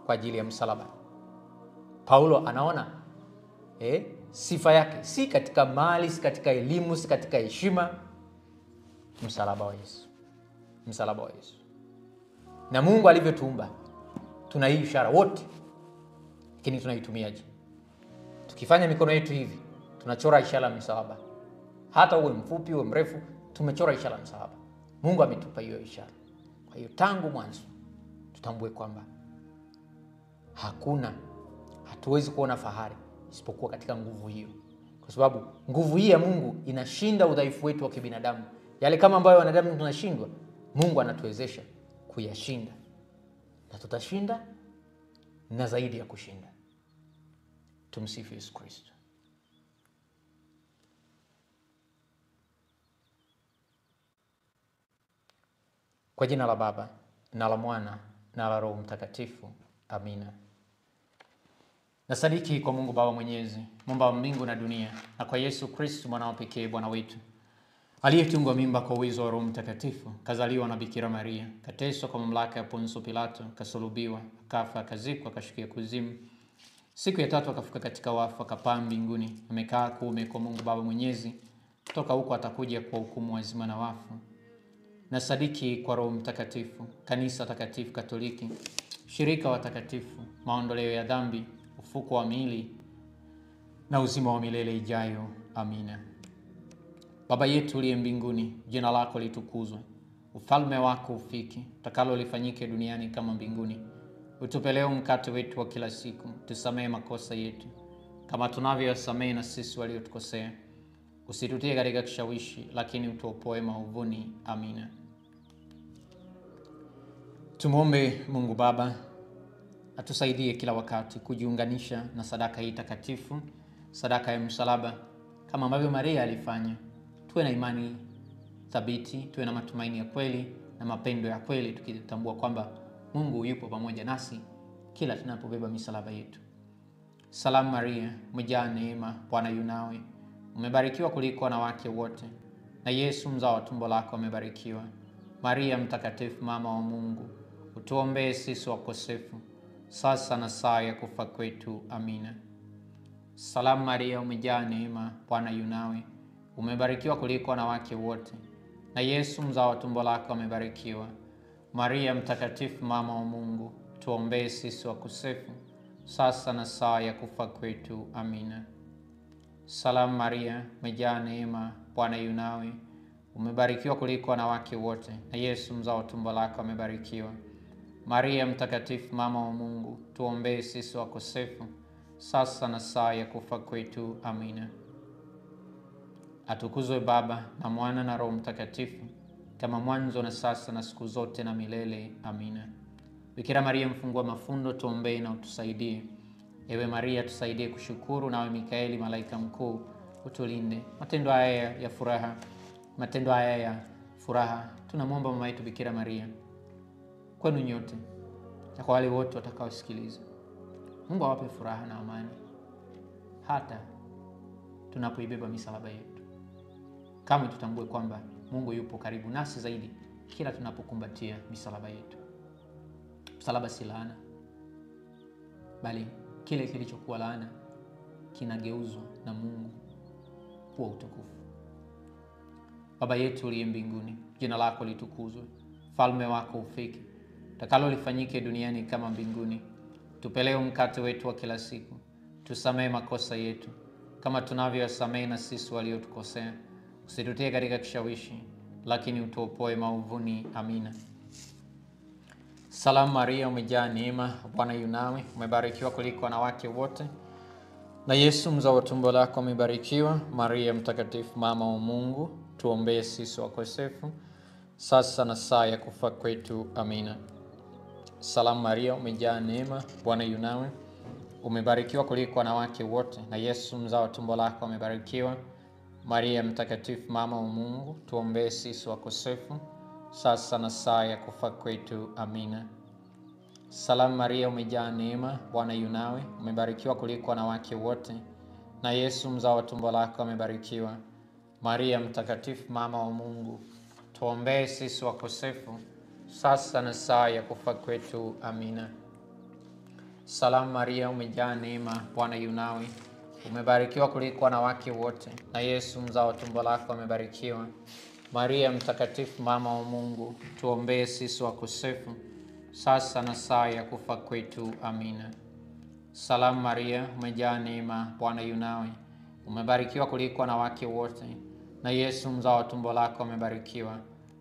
kwa ajili ya msalaba. Paulo anaona sifa yake si katika mali, si katika elimu, si katika heshima. Msalaba wa Yesu. Msalaba wa Yesu. Na Mungu alivyotuumba, tuna hii ishara wote, lakini tunaitumiaje? Tukifanya mikono yetu hivi, tunachora ishara ya msalaba. Hata uwe mfupi uwe mrefu, tumechora ishara ya msalaba. Mungu ametupa hiyo ishara. Kwa hiyo tangu mwanzo tutambue kwamba hatuwezi kuona fahari isipokuwa katika nguvu hiyo. Kwa sababu nguvu hii ya Mungu inashinda udhaifu wetu wa kibinadamu. Yale kama ambayo wanadamu tunashindwa, Mungu anatuwezesha kuyashinda. Na tutashinda na zaidi ya kushinda. Tumsifu Yesu Kristo. Kwa jina la Baba na la Mwana na la Roho Mtakatifu. Amina. Nasadiki kwa Mungu Baba Mwenyezi, Muumba wa mbingu na dunia, na kwa Yesu Kristo mwanao pekee Bwana wetu, aliyetungwa mimba kwa uwezo wa Roho Mtakatifu, kazaliwa na Bikira Maria, kateswa kwa mamlaka ya Ponso Pilato, kasulubiwa, akafa, akazikwa, akashukia kuzimu. Siku ya tatu akafuka katika wafu, akapaa mbinguni, amekaa kuume kwa Mungu Baba Mwenyezi. Kutoka huko atakuja kwa hukumu wazima na wafu. Nasadiki kwa Roho Mtakatifu, kanisa takatifu Katoliki, shirika wa takatifu, maondoleo ya dhambi, ufuko wa miili na uzima wa milele ijayo. Amina. Baba yetu uliye mbinguni, jina lako litukuzwe. Ufalme wako ufike, utakalo lifanyike duniani kama mbinguni. Utupe leo mkate wetu wa kila siku, tusamehe makosa yetu kama tunavyowasamehe na sisi waliotukosea. Usitutie katika kishawishi, lakini utuopoe maovuni. Amina. Tumuombe Mungu Baba atusaidie kila wakati kujiunganisha na sadaka hii takatifu, sadaka ya msalaba, kama ambavyo Maria alifanya. Tuwe na imani thabiti, tuwe na matumaini ya kweli na mapendo ya kweli, tukitambua kwamba Mungu yupo pamoja nasi kila tunapobeba misalaba yetu. Salamu Maria, umejaa neema, Bwana yu nawe. Umebarikiwa kuliko wanawake wote, na Yesu mzao wa tumbo lako amebarikiwa. Maria mtakatifu, mama wa Mungu, utuombee sisi wakosefu, sasa na saa ya kufa kwetu. Amina. Salamu Maria, umejaa neema, Bwana yu nawe. Umebarikiwa kuliko wanawake wote, na Yesu mzao wa tumbo lako amebarikiwa. Maria mtakatifu, mama wa Mungu, tuombee sisi wakosefu, sasa na saa ya kufa kwetu. Amina. Salamu Maria, umejaa neema, Bwana yu nawe. Umebarikiwa kuliko wanawake wote, na Yesu mzao wa tumbo lako amebarikiwa. Maria mtakatifu, mama wa Mungu, tuombee sisi wakosefu, sasa na saa ya kufa kwetu. Amina. Atukuzwe Baba na Mwana na Roho Mtakatifu, kama mwanzo na sasa na siku zote na milele. Amina. Bikira Maria mfungua mafundo, tuombee na utusaidie. Ewe Maria, tusaidie kushukuru, nawe Mikaeli malaika mkuu utulinde. Matendo haya ya furaha tunamwomba mama yetu Bikira Maria, kwenu nyote na kwa wale wote watakaosikiliza. Mungu awape furaha na amani hata tunapoibeba misalaba yetu. Kama tutambue kwamba Mungu yupo karibu nasi zaidi kila tunapokumbatia misalaba yetu. Msalaba si laana, bali kile kilichokuwa laana kinageuzwa na Mungu kuwa utukufu. Baba yetu uliye mbinguni, jina lako litukuzwe. ufalme wako ufike, utakalo lifanyike duniani kama mbinguni. Tupe leo mkate wetu wa kila siku. Tusamehe makosa yetu kama tunavyowasamehe na sisi waliotukosea, usitutie katika kishawishi, lakini utuopoe maovuni. Amina. Salamu Maria, umejaa neema, Bwana yu nawe, umebarikiwa kuliko wanawake wote, na Yesu mzao wa tumbo lako amebarikiwa. Maria mtakatifu, mama wa Mungu, tuombee sisi wakosefu, sasa na saa ya kufa kwetu. Amina. Salamu Maria, umejaa neema, Bwana yu nawe, umebarikiwa kuliko wanawake wote, na Yesu mzao wa tumbo lako amebarikiwa. Maria mtakatifu, mama wa Mungu, tuombee sisi wakosefu, sasa na saa ya kufa kwetu. Amina. Salamu Maria, umejaa neema, Bwana yu nawe, umebarikiwa kuliko wanawake wote, na Yesu mzao wa tumbo lako amebarikiwa. Maria mtakatifu, mama wa Mungu, tuombee sisi wakosefu, sasa na saa ya kufa kwetu. Amina. Salamu Maria, umejaa neema, Bwana yu nawe, umebarikiwa kuliko wanawake wote, na Yesu mzao wa tumbo lako amebarikiwa. Maria mtakatifu, mama wa Mungu, tuombee sisi wakosefu, sasa na saa ya kufa kwetu. Amina. Salamu Maria, umejaa neema, Bwana yu nawe, umebarikiwa kuliko wanawake wote, na Yesu mzao wa tumbo lako amebarikiwa.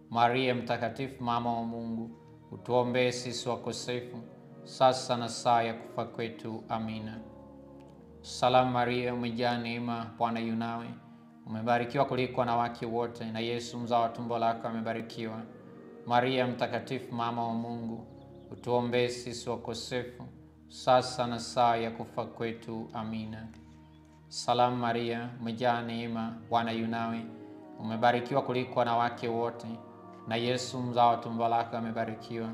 Maria mtakatifu, mama wa Mungu, utuombee sisi wakosefu, sasa na saa ya kufa kwetu. Amina. Salamu Maria, umejaa neema, Bwana yu nawe, umebarikiwa kuliko wanawake wote, na Yesu mzao wa tumbo lako amebarikiwa. Maria mtakatifu, mama wa Mungu, utuombee sisi wakosefu, sasa na saa ya kufa kwetu. Amina. Salamu Maria, umejaa neema, Bwana yu nawe, umebarikiwa kuliko wanawake wote, na Yesu mzao wa tumbo lako amebarikiwa.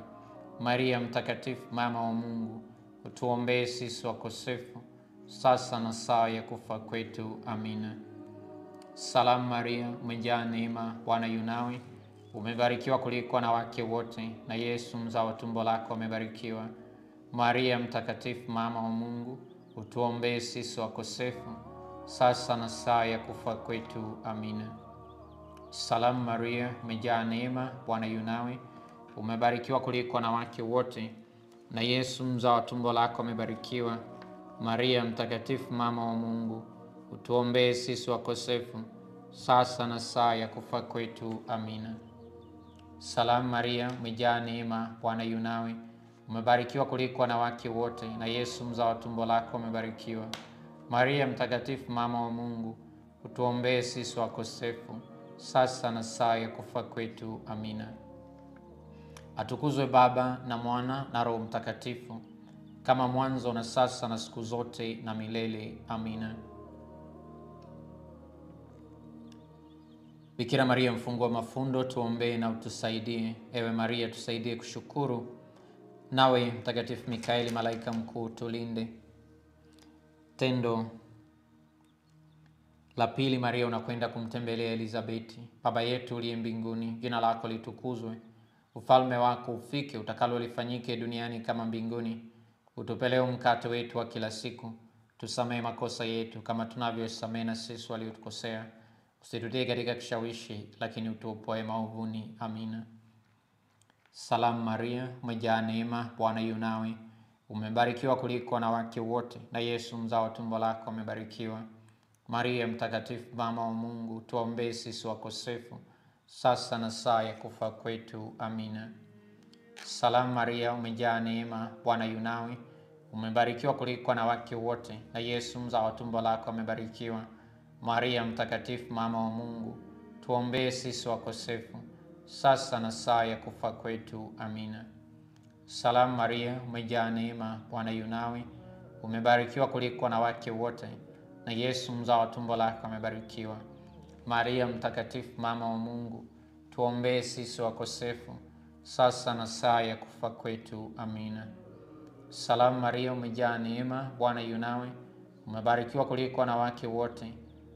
Maria mtakatifu, mama wa Mungu, utuombee sisi wakosefu, sasa na saa ya kufa kwetu. Amina. Salamu Maria, umejaa neema, Bwana yu nawe, umebarikiwa kuliko wanawake wote, na Yesu mzao wa tumbo lako amebarikiwa. Maria mtakatifu, mama wa Mungu, utuombee sisi wakosefu, sasa na saa ya kufa kwetu. Amina. Salamu Maria, umejaa neema, Bwana yu nawe, umebarikiwa kuliko wanawake wote, na Yesu mzao wa tumbo lako amebarikiwa. Maria mtakatifu, mama wa Mungu, utuombee sisi wakosefu, sasa na saa ya kufa kwetu. Amina. Salamu Maria, umejaa neema, Bwana yu nawe, umebarikiwa kuliko wanawake wote, na Yesu mzao wa tumbo lako amebarikiwa. Maria mtakatifu, mama wa Mungu, utuombee sisi wakosefu, sasa na saa ya kufa kwetu. Amina. Atukuzwe Baba na Mwana na Roho Mtakatifu, kama mwanzo na sasa na siku zote na milele. Amina. Bikira Maria mfungwa mafundo, tuombee na utusaidie. Ewe Maria, tusaidie kushukuru. Nawe Mtakatifu Mikaeli, malaika mkuu, tulinde. Tendo la pili, Maria unakwenda kumtembelea Elizabeti. Baba yetu uliye mbinguni, jina lako litukuzwe. Ufalme wako ufike, utakalo lifanyike duniani kama mbinguni. Utupe leo mkate wetu wa kila siku. Tusamehe makosa yetu kama tunavyosamehe na sisi waliotukosea, usitutie katika kishawishi, lakini utuopoe maovuni. Amina. Salamu Maria, umejaa neema, Bwana yu nawe, umebarikiwa kuliko wanawake wote, na Yesu mzao wa tumbo lako amebarikiwa. Maria mtakatifu, mama wa Mungu, tuombee sisi wakosefu, sasa na saa ya kufa kwetu. Amina. Salamu Maria, umejaa neema, Bwana yu nawe, umebarikiwa kuliko wanawake wote, na Yesu mzao wa tumbo lako amebarikiwa. Maria mtakatifu, mama wa Mungu, tuombee sisi wakosefu, sasa na saa ya kufa kwetu. Amina. Salamu Maria, umejaa neema, Bwana yu nawe, umebarikiwa kuliko wanawake wote, na Yesu mzao wa tumbo lako amebarikiwa. Maria mtakatifu, mama wa Mungu, tuombee sisi wakosefu, sasa na saa ya kufa kwetu. Amina. Salamu Maria, umejaa neema, Bwana yu nawe, umebarikiwa kuliko wanawake wote,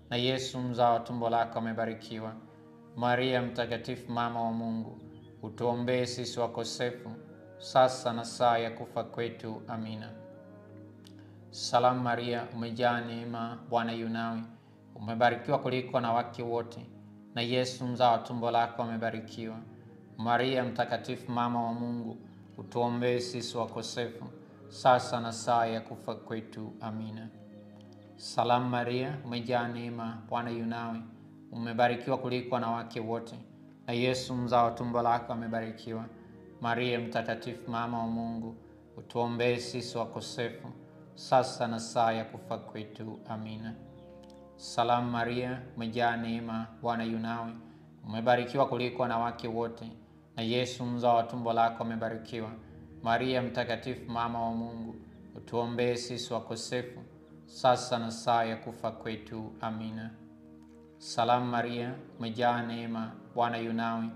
na Yesu mzao wa tumbo lako amebarikiwa. Maria mtakatifu, mama wa Mungu, utuombee sisi wakosefu, sasa na saa ya kufa kwetu. Amina. Salamu Maria, umejaa neema, Bwana yu nawe, umebarikiwa kuliko wanawake wote, na Yesu mzao wa tumbo lako amebarikiwa. Maria mtakatifu, mama wa Mungu, utuombee sisi wakosefu, sasa na saa ya kufa kwetu. Amina. Salamu Maria, umejaa neema, Bwana yu nawe, umebarikiwa kuliko wanawake wote, na Yesu mzao wa tumbo lako amebarikiwa. Maria mtakatifu, mama wa Mungu, utuombee sisi wakosefu, sasa na saa ya kufa kwetu. Amina. Salamu Maria, umejaa neema, Bwana yu nawe, umebarikiwa kuliko wanawake wote, na Yesu mzao wa tumbo lako amebarikiwa. Maria mtakatifu, mama wa Mungu, utuombee sisi wakosefu, sasa na saa ya kufa kwetu. Amina. Salamu Maria, umejaa neema, Bwana yu nawe,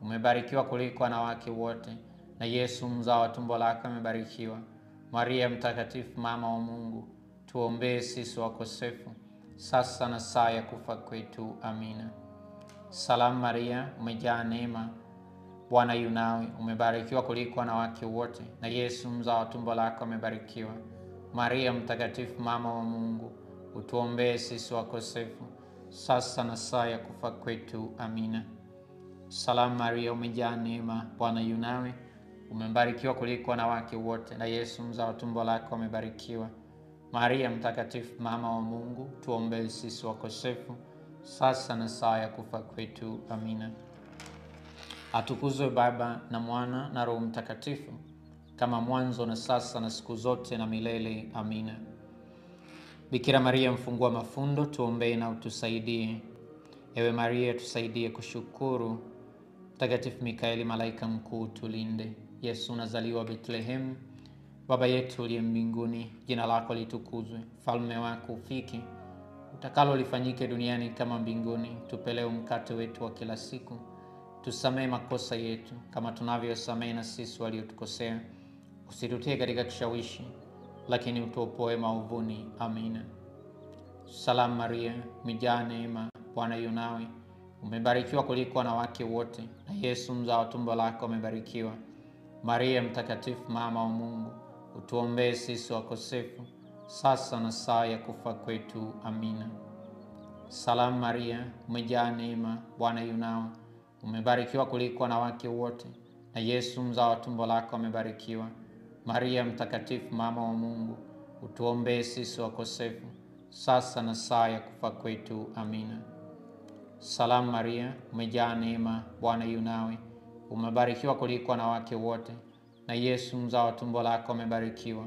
umebarikiwa kuliko wanawake wote, na Yesu mzao wa tumbo lako amebarikiwa. Maria mtakatifu, mama wa Mungu, tuombee sisi wakosefu, sasa na saa ya kufa kwetu. Amina. Salamu Maria, umejaa neema, Bwana yu nawe, umebarikiwa kuliko wanawake wote, na Yesu mzao wa tumbo lako amebarikiwa. Maria mtakatifu, mama wa Mungu, utuombee sisi wakosefu, sasa na saa ya kufa kwetu. Amina. Salamu Maria, umejaa neema, Bwana yu nawe, umebarikiwa kuliko wanawake wote, na Yesu mzao wa tumbo lako amebarikiwa. Maria mtakatifu, mama wa Mungu, tuombee sisi wakosefu, sasa na saa ya kufa kwetu. Amina. Atukuzwe Baba na Mwana na Roho Mtakatifu, kama mwanzo na sasa na siku zote na milele. Amina. Bikira Maria mfungua mafundo, tuombee na utusaidie. Ewe Maria, tusaidie kushukuru. Mtakatifu Mikaeli, malaika mkuu, tulinde. Yesu unazaliwa Bethlehem. Baba yetu uliye mbinguni, jina lako litukuzwe. Falme wako ufike, utakalo lifanyike duniani kama mbinguni. Tupe leo mkate wetu wa kila siku. Tusamehe makosa yetu kama tunavyosamehe na sisi waliotukosea. Usitutie katika kishawishi, lakini utuopoe maovuni. Amina. Salamu Maria, umejaa neema, Bwana yu nawe, umebarikiwa kuliko wanawake wote, na Yesu mzao wa tumbo lako amebarikiwa. Maria mtakatifu, mama wa Mungu, utuombee sisi wakosefu, sasa na saa ya kufa kwetu. Amina. Salamu Maria, umejaa neema, Bwana yu nawe, umebarikiwa kuliko wanawake wote, na Yesu mzao wa tumbo lako amebarikiwa. Maria mtakatifu, mama wa Mungu, utuombee sisi wakosefu, sasa na saa ya kufa kwetu. Amina. Salamu Maria, umejaa neema, Bwana yu nawe, umebarikiwa kuliko wanawake wote, na Yesu mzao wa tumbo lako amebarikiwa.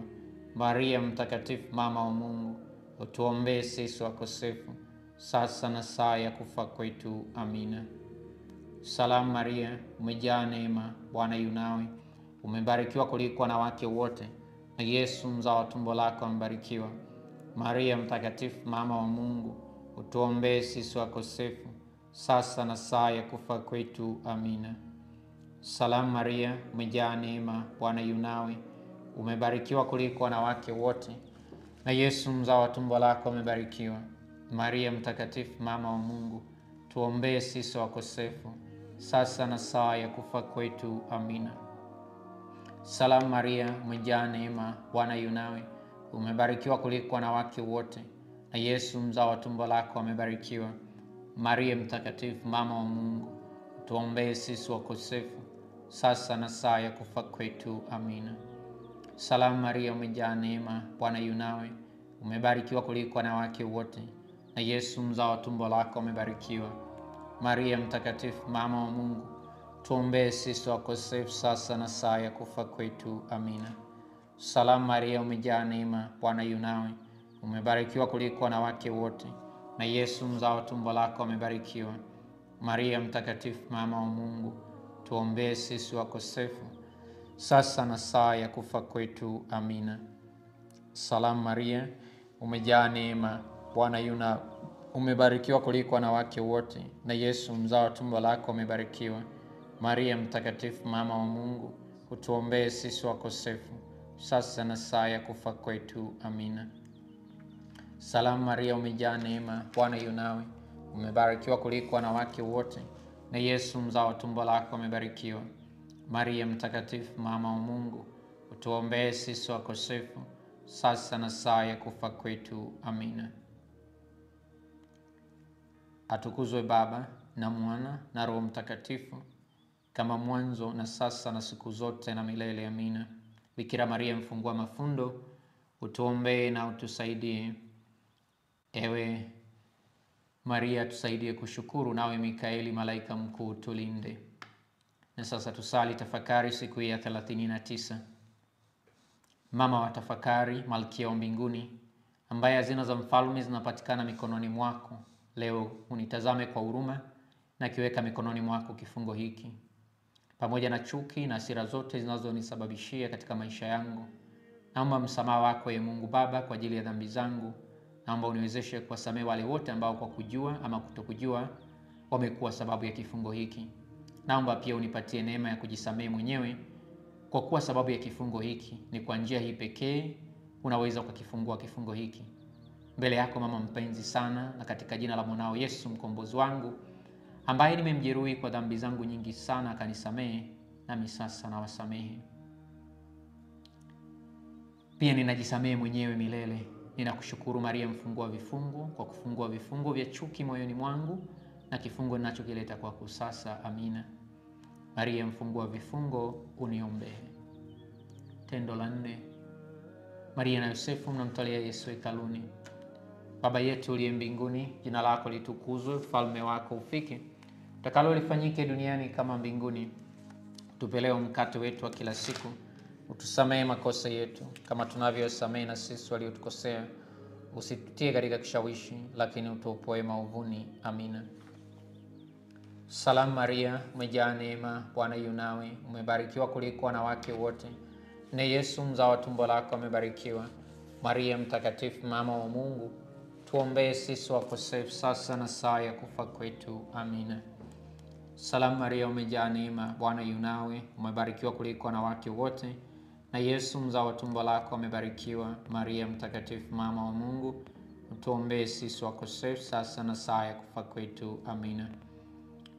Maria mtakatifu, mama wa Mungu, utuombee sisi wakosefu, sasa na saa ya kufa kwetu. Amina. Salamu Maria, umejaa neema, Bwana yu nawe, umebarikiwa kuliko wanawake wote, na Yesu mzao wa tumbo lako amebarikiwa. Maria mtakatifu, mama wa Mungu, utuombee sisi wakosefu, sasa na saa ya kufa kwetu. Amina. Salamu Maria, umejaa neema, Bwana yu nawe, umebarikiwa kuliko wanawake wote, na Yesu mzao wa tumbo lako amebarikiwa. Maria mtakatifu, mama wa Mungu, tuombee sisi wakosefu, sasa na saa ya kufa kwetu. Amina. Salamu Maria, umejaa neema, Bwana yu nawe, umebarikiwa kuliko wanawake wote, na Yesu mzao wa tumbo lako amebarikiwa. Maria mtakatifu, mama wa Mungu, tuombee sisi wakosefu, sasa na saa ya kufa kwetu. Amina. Salamu Maria, umejaa neema, Bwana yu nawe, umebarikiwa kuliko wanawake wote, na Yesu mzao wa tumbo lako amebarikiwa. Maria mtakatifu, mama wa Mungu, tuombee sisi wakosefu, sasa na saa ya kufa kwetu. Amina. Salamu Maria, umejaa neema, Bwana yu nawe, umebarikiwa kuliko wanawake wote, na Yesu mzao wa tumbo lako amebarikiwa. Maria mtakatifu, mama wa Mungu, tuombee sisi wakosefu, sasa na saa ya kufa kwetu. Amina. Salamu Maria, umejaa neema, Bwana yu nawe, umebarikiwa kuliko wanawake wote, na Yesu mzao wa tumbo lako amebarikiwa. Maria mtakatifu, mama wa Mungu, utuombee sisi wakosefu, sasa na saa ya kufa kwetu. Amina. Salamu Maria, umejaa neema, Bwana yu nawe, umebarikiwa kuliko wanawake wote, na Yesu mzao wa tumbo lako amebarikiwa. Maria mtakatifu, mama wa Mungu, utuombee sisi wakosefu, sasa na saa ya kufa kwetu. Amina. Atukuzwe Baba na Mwana na Roho Mtakatifu, kama mwanzo na sasa na siku zote na milele. Amina. Bikira Maria mfungua mafundo, utuombee na utusaidie. Ewe Maria, tusaidie kushukuru, nawe Mikaeli malaika mkuu tulinde. Na sasa tusali tafakari siku ya 39. Mama wa tafakari, Malkia wa mbinguni, ambaye hazina za mfalme zinapatikana mikononi mwako, leo unitazame kwa huruma na kiweka mikononi mwako kifungo hiki, pamoja na chuki na hasira zote zinazonisababishia katika maisha yangu. Naomba msamaha wako ye Mungu Baba kwa ajili ya dhambi zangu. Naomba uniwezeshe kuwasamehe wale wote ambao kwa kujua ama kutokujua wamekuwa sababu ya kifungo hiki. Naomba pia unipatie neema ya kujisamehe mwenyewe, kwa kuwa sababu ya kifungo hiki ni kwa njia hii pekee unaweza ukakifungua kifungo hiki. Mbele yako mama mpenzi sana, na katika jina la mwanao Yesu mkombozi wangu, ambaye nimemjeruhi kwa dhambi zangu nyingi sana akanisamehe, nami sasa nawasamehe. Pia ninajisamehe mwenyewe milele. Ninakushukuru Maria mfungua vifungo, kwa kufungua vifungo vya chuki moyoni mwangu na kifungo ninachokileta kwako sasa. Amina. Maria mfungua vifungo, uniombee. Tendo la 4. Maria na Yosefu mnamtolea Yesu hekaluni. Baba yetu uliye mbinguni, jina lako litukuzwe, ufalme wako ufike, utakalo lifanyike duniani kama mbinguni. Tupe leo mkate wetu wa kila siku. Utusamehe makosa yetu kama tunavyosamehe na sisi waliotukosea. Usitutie katika kishawishi, lakini utuopoe maovuni. Amina. Salamu Maria, umejaa neema, Bwana yu nawe, umebarikiwa kuliko wanawake wote, na Yesu mzao wa tumbo lako amebarikiwa. Maria mtakatifu, mama wa Mungu, tuombee sisi wakosefu, sasa na saa ya kufa kwetu. Amina. Salamu Maria, umejaa neema, Bwana yu nawe, umebarikiwa kuliko wanawake wote, na Yesu mzao wa tumbo lako amebarikiwa. Maria mtakatifu, mama wa Mungu, tuombee sisi wakosefu, sasa na saa ya kufa kwetu. Amina.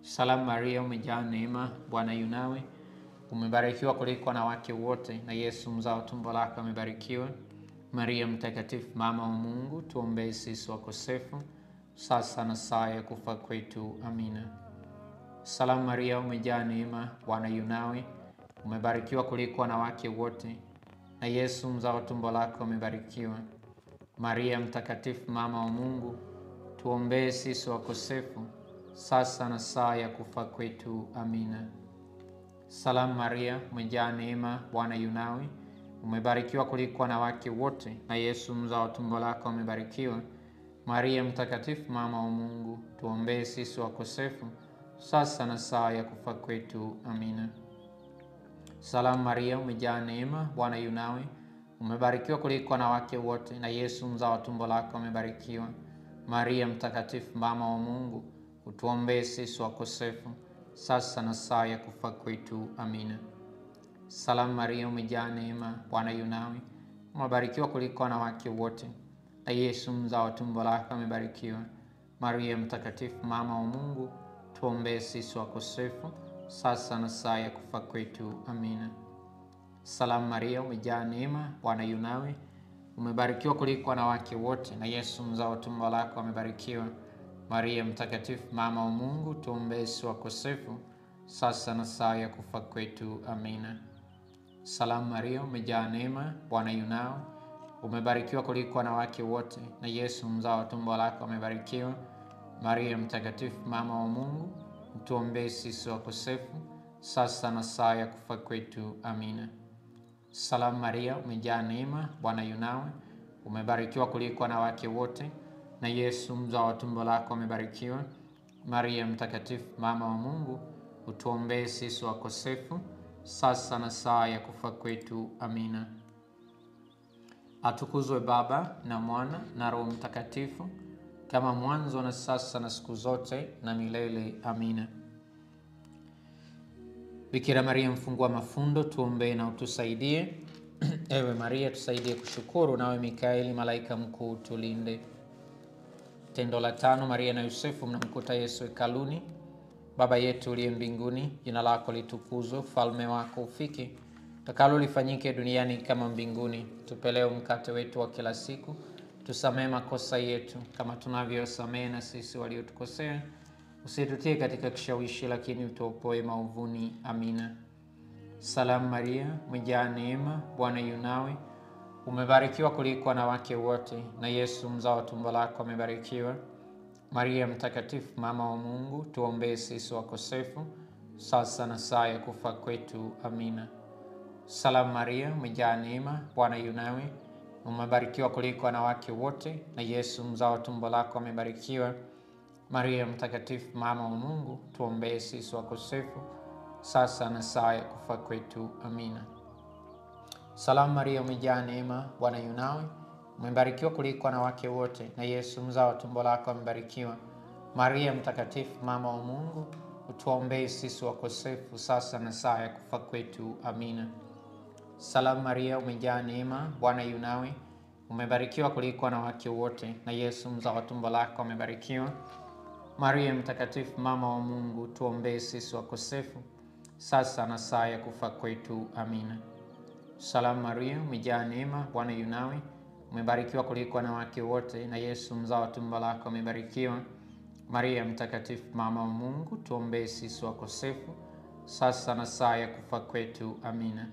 Salamu Maria, umejaa neema, Bwana yu nawe, umebarikiwa kuliko wanawake wote, na Yesu mzao wa tumbo lako amebarikiwa. Maria mtakatifu, mama wa Mungu, tuombee sisi wakosefu, sasa na saa ya kufa kwetu. Amina. Salamu Maria, umejaa neema, Bwana yu nawe, umebarikiwa kuliko wanawake wote, na Yesu mzao wa tumbo lako amebarikiwa. Maria mtakatifu, mama wa Mungu, tuombee sisi wakosefu, sasa na saa ya kufa kwetu. Amina. Salamu Maria, umejaa neema, Bwana yu nawe, umebarikiwa kuliko wanawake wote, na Yesu mzao wa tumbo lako amebarikiwa. Maria mtakatifu, mama wa Mungu, tuombee sisi wakosefu, sasa na saa ya kufa kwetu. Amina. Salamu Maria, umejaa neema, Bwana yu nawe, umebarikiwa kuliko wanawake wote, na Yesu mzao wa tumbo lako amebarikiwa. Maria mtakatifu, mama wa Mungu, utuombee sisi wakosefu, sasa na saa ya kufa kwetu. Amina. Salamu Maria, umejaa neema, Bwana yu nawe, umebarikiwa kuliko wanawake wote, na Yesu mzao wa tumbo lako amebarikiwa. Maria mtakatifu, mama wa Mungu, tuombee sisi wakosefu, sasa na saa ya kufa kwetu. Amina. Salamu Maria, umejaa neema, Bwana yu nawe, umebarikiwa kuliko wanawake wote, na Yesu mzao wa tumbo lako amebarikiwa. Maria mtakatifu, mama wa Mungu, tuombee sisi wakosefu, sasa na saa ya kufa kwetu. Amina. Salamu Maria, umejaa neema, Bwana yu nawe, umebarikiwa kuliko wanawake wote, na Yesu mzao wa tumbo lako amebarikiwa. Maria mtakatifu, mama wa Mungu, tuombee sisi wakosefu, sasa na saa ya kufa kwetu. Amina. Salamu Maria, umejaa neema, Bwana yu nawe, umebarikiwa kuliko wanawake wote, na Yesu mzao wa tumbo lako amebarikiwa. Maria mtakatifu, mama wa Mungu, utuombee sisi wakosefu, sasa na saa ya kufa kwetu. Amina. Atukuzwe Baba na Mwana na Roho Mtakatifu, kama mwanzo na sasa na siku zote na milele. Amina. Bikira Maria mfungua mafundo, tuombee na utusaidie. Ewe Maria, tusaidie kushukuru, nawe Mikaeli malaika mkuu tulinde. Tendo la 5. Maria na Yosefu mnamkuta Yesu hekaluni. Baba yetu uliye mbinguni, jina lako litukuzwe, ufalme wako ufike, utakalo lifanyike duniani kama mbinguni. Tupe leo mkate wetu wa kila siku. Tusamehe makosa yetu kama tunavyosamehe na sisi waliotukosea, usitutie katika kishawishi, lakini utuopoe maovuni. Amina. Salamu Maria, umejaa neema, Bwana yu nawe, umebarikiwa kuliko wanawake wote, na Yesu mzao wa tumbo lako amebarikiwa. Maria mtakatifu, mama wa Mungu, tuombee sisi wakosefu, sasa na saa ya kufa kwetu. Amina. Salamu Maria, umejaa neema, Bwana yu nawe, umebarikiwa kuliko wanawake wote, na Yesu mzao wa tumbo lako amebarikiwa. Maria mtakatifu, mama wa Mungu, tuombee sisi wakosefu, sasa na saa ya kufa kwetu. Amina. Salamu Maria, umejaa neema, Bwana yu nawe, umebarikiwa kuliko wanawake wote, na Yesu mzao wa tumbo lako amebarikiwa. Maria mtakatifu, mama wa Mungu, utuombee sisi wakosefu, sasa na saa ya kufa kwetu. Amina. Salamu Maria, umejaa neema, Bwana yu nawe, umebarikiwa kuliko wanawake wote, na Yesu mzao wa tumbo lako amebarikiwa. Maria mtakatifu, mama wa Mungu, tuombee sisi wakosefu, sasa na saa ya kufa kwetu. Amina. Salamu Maria, umejaa neema, Bwana yu nawe, umebarikiwa kuliko wanawake wote, na Yesu mzao wa tumbo lako amebarikiwa. Maria mtakatifu, mama wa Mungu, tuombee sisi wakosefu, sasa na saa ya kufa kwetu. Amina.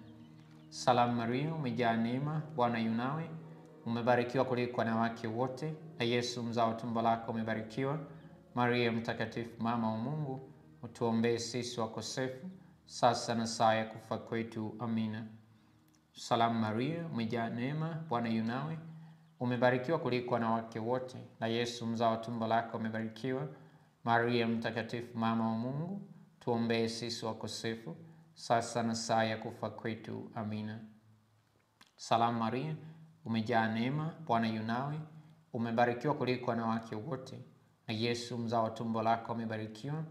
Salamu Maria, umejaa neema, Bwana yu nawe, umebarikiwa kuliko wanawake wote, na Yesu mzao wa tumbo lako amebarikiwa. Maria mtakatifu, mama wa Mungu, utuombee sisi wakosefu, sasa na saa ya kufa kwetu. Amina. Salamu Maria, umejaa neema, Bwana yu nawe, umebarikiwa kuliko wanawake wote, na Yesu mzao wa tumbo lako amebarikiwa. Maria mtakatifu, mama wa Mungu, tuombee sisi wakosefu, sasa na saa ya kufa kwetu. Amina. Salamu Maria, umejaa neema, Bwana yu nawe, umebarikiwa kuliko wanawake wote, na Yesu mzao wa tumbo lako amebarikiwa.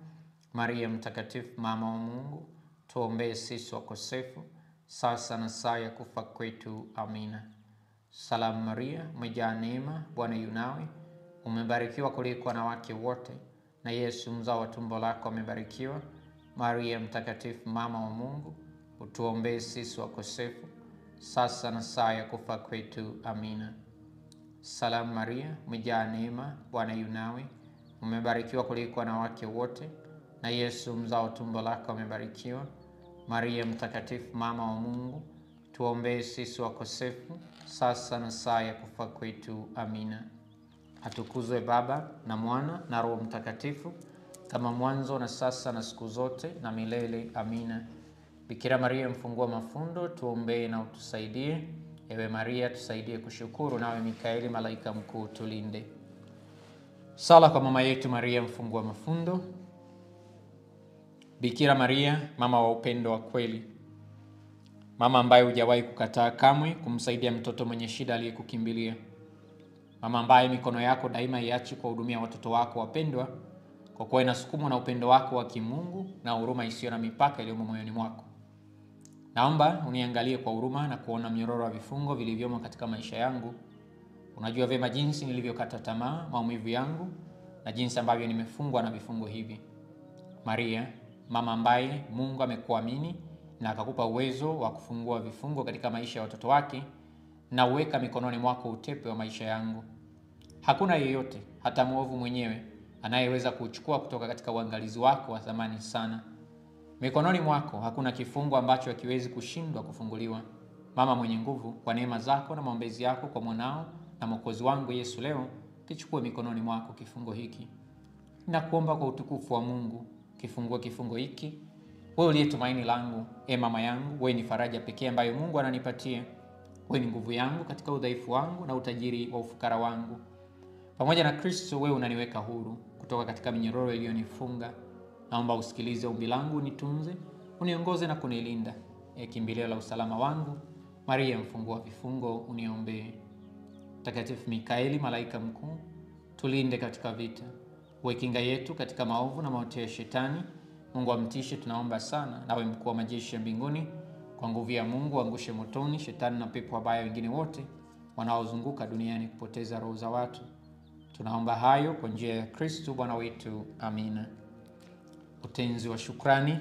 Maria mtakatifu, mama wa Mungu, tuombee sisi wakosefu, sasa na saa ya kufa kwetu. Amina. Salamu Maria, umejaa neema, Bwana yu nawe, umebarikiwa kuliko wanawake wote, na Yesu mzao wa tumbo lako amebarikiwa. Maria mtakatifu, mama wa Mungu, utuombee sisi wakosefu, sasa na saa ya kufa kwetu. Amina. Salamu Maria, umejaa neema, Bwana yu nawe, umebarikiwa kuliko wanawake wote, na Yesu mzao wa tumbo lako amebarikiwa. Maria mtakatifu, mama wa Mungu, tuombee sisi wakosefu, sasa na saa ya kufa kwetu. Amina. Atukuzwe Baba na Mwana na Roho Mtakatifu, kama mwanzo na sasa na siku zote na milele. Amina. Bikira Maria mfungua mafundo, tuombee na utusaidie. Ewe Maria, tusaidie kushukuru, nawe Mikaeli malaika mkuu tulinde. Sala kwa mama yetu Maria mfungua mafundo. Bikira Maria, mama wa upendo wa kweli, mama ambaye hujawahi kukataa kamwe kumsaidia mtoto mwenye shida aliyekukimbilia, mama ambaye mikono yako daima iachi kuwahudumia watoto wako wapendwa, kwa kuwa inasukumwa na upendo wako wa kimungu na huruma isiyo na mipaka iliyomo moyoni mwako. Naomba uniangalie kwa huruma na kuona mnyororo wa vifungo vilivyomo katika maisha yangu. Unajua vyema jinsi nilivyokata tamaa, maumivu yangu, na jinsi ambavyo nimefungwa na vifungo hivi. Maria, mama ambaye Mungu amekuamini na akakupa uwezo wa kufungua vifungo katika maisha ya watoto wake, na uweka mikononi mwako utepe wa maisha yangu. Hakuna yeyote, hata mwovu mwenyewe, anayeweza kuchukua kutoka katika uangalizi wako wa thamani sana. Mikononi mwako hakuna kifungo ambacho hakiwezi kushindwa kufunguliwa. Mama mwenye nguvu, kwa neema zako na maombezi yako kwa mwanao na Mwokozi wangu Yesu, leo kichukue mikononi mwako kifungo hiki. Ninakuomba kwa utukufu wa Mungu, kifungue kifungo hiki. Wewe uliye tumaini langu, mama yangu, wewe ni faraja pekee ambayo Mungu ananipatia. Wewe ni nguvu yangu katika udhaifu wangu na utajiri wa ufukara wangu. Pamoja na Kristo, wewe unaniweka huru kutoka katika minyororo iliyonifunga. Naomba usikilize ombi langu, unitunze, uniongoze na kunilinda. Kimbilio la usalama wangu, Maria mfungua vifungo, uniombee. Mtakatifu Mikaeli malaika mkuu, tulinde katika vita. Uwe kinga yetu katika maovu na mauti ya Shetani. Mungu amtishe, tunaomba sana. Nawe mkuu wa majeshi ya mbinguni, kwa nguvu ya Mungu angushe motoni Shetani na pepo wabaya wengine wote wanaozunguka duniani kupoteza roho za watu. Tunaomba hayo kwa njia ya Kristo Bwana wetu. Amina. Utenzi wa shukrani.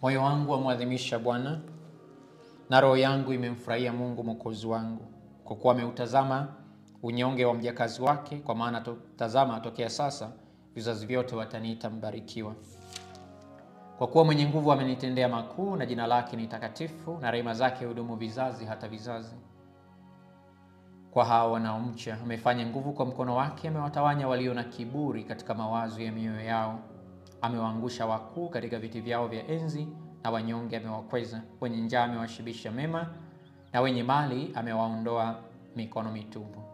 Moyo wangu wamwadhimisha Bwana, na roho yangu imemfurahia Mungu Mwokozi wangu, kwa kuwa ameutazama unyonge wa mjakazi wake. Kwa maana tazama, tokea sasa vizazi vyote wataniita mbarikiwa. Kwa kuwa mwenye nguvu amenitendea makuu, na jina lake ni takatifu, na rehema zake hudumu vizazi hata vizazi. Kwa hao wanaomcha amefanya nguvu kwa mkono wake, amewatawanya walio na kiburi katika mawazo ya mioyo yao. Amewaangusha wakuu katika viti vyao vya enzi, na wanyonge amewakweza. Wenye njaa amewashibisha mema, na wenye mali amewaondoa mikono mitupu.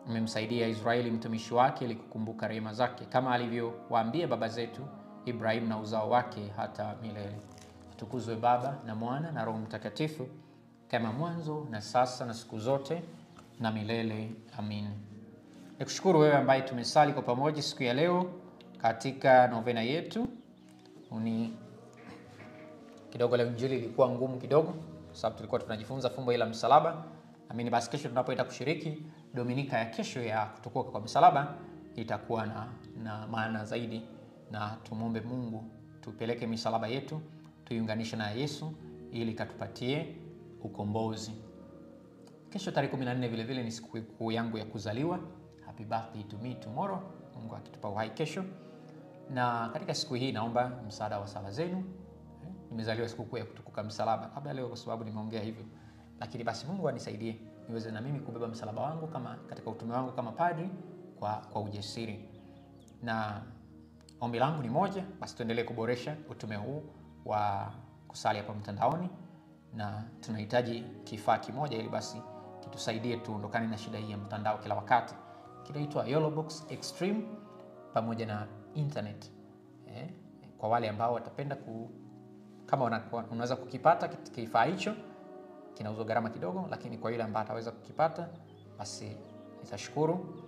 Amemsaidia Israeli mtumishi wake, ili kukumbuka rehema zake, kama alivyowaambia baba zetu Ibrahim na uzao wake hata milele. Tukuzwe Baba na Mwana na Roho Mtakatifu, kama mwanzo na sasa na siku zote na milele. Amin. Nikushukuru wewe ambaye tumesali kwa pamoja siku ya leo katika novena yetu. Kidogo leo injili ilikuwa ngumu kidogo, sababu tulikuwa tunajifunza fumbo la msalaba. Amini basi kesho tunapoenda kushiriki Dominika ya kesho ya kutukuka kwa msalaba itakuwa na maana zaidi, na tumombe Mungu tupeleke misalaba yetu tuiunganishe na Yesu ili katupatie ukombozi. Kesho tarehe 14 vile vile ni siku yangu ya kuzaliwa. Happy birthday to me tomorrow. Mungu akitupa uhai kesho. Na katika siku hii naomba msaada wa sala zenu. Nimezaliwa siku ya kutukuka msalaba kabla leo kwa sababu nimeongea hivyo. Lakini basi Mungu anisaidie niweze na mimi kubeba msalaba wangu kama katika utume wangu kama padri kwa ujasiri. Na ombi langu ni moja, basi tuendelee kuboresha utume huu wa kusali hapa mtandaoni, na tunahitaji kifaa kimoja ili basi kitusaidie tuondokane na shida hii ya mtandao kila wakati. Kinaitwa YOLOBOX Extreme pamoja na internet. Kwa wale ambao watapenda kama unaweza kukipata kifaa hicho, kinauzwa gharama kidogo, lakini kwa yule ambaye ataweza kukipata basi nitashukuru.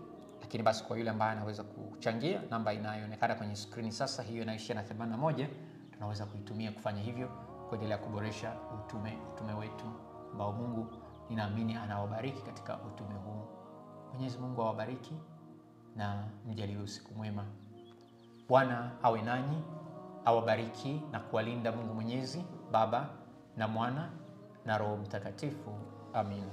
Lakini basi kwa yule ambaye anaweza kuchangia, namba inayoonekana kwenye screen sasa, hiyo inaishia na 81, tunaweza kuitumia kufanya hivyo, kuendelea kuboresha utume wetu ambao Mungu ninaamini anawabariki katika utume huu. Mwenyezi Mungu awabariki na mjaliwe usiku mwema. Bwana awe nanyi, awabariki na kuwalinda Mungu Mwenyezi, Baba na Mwana na Roho Mtakatifu. Amin.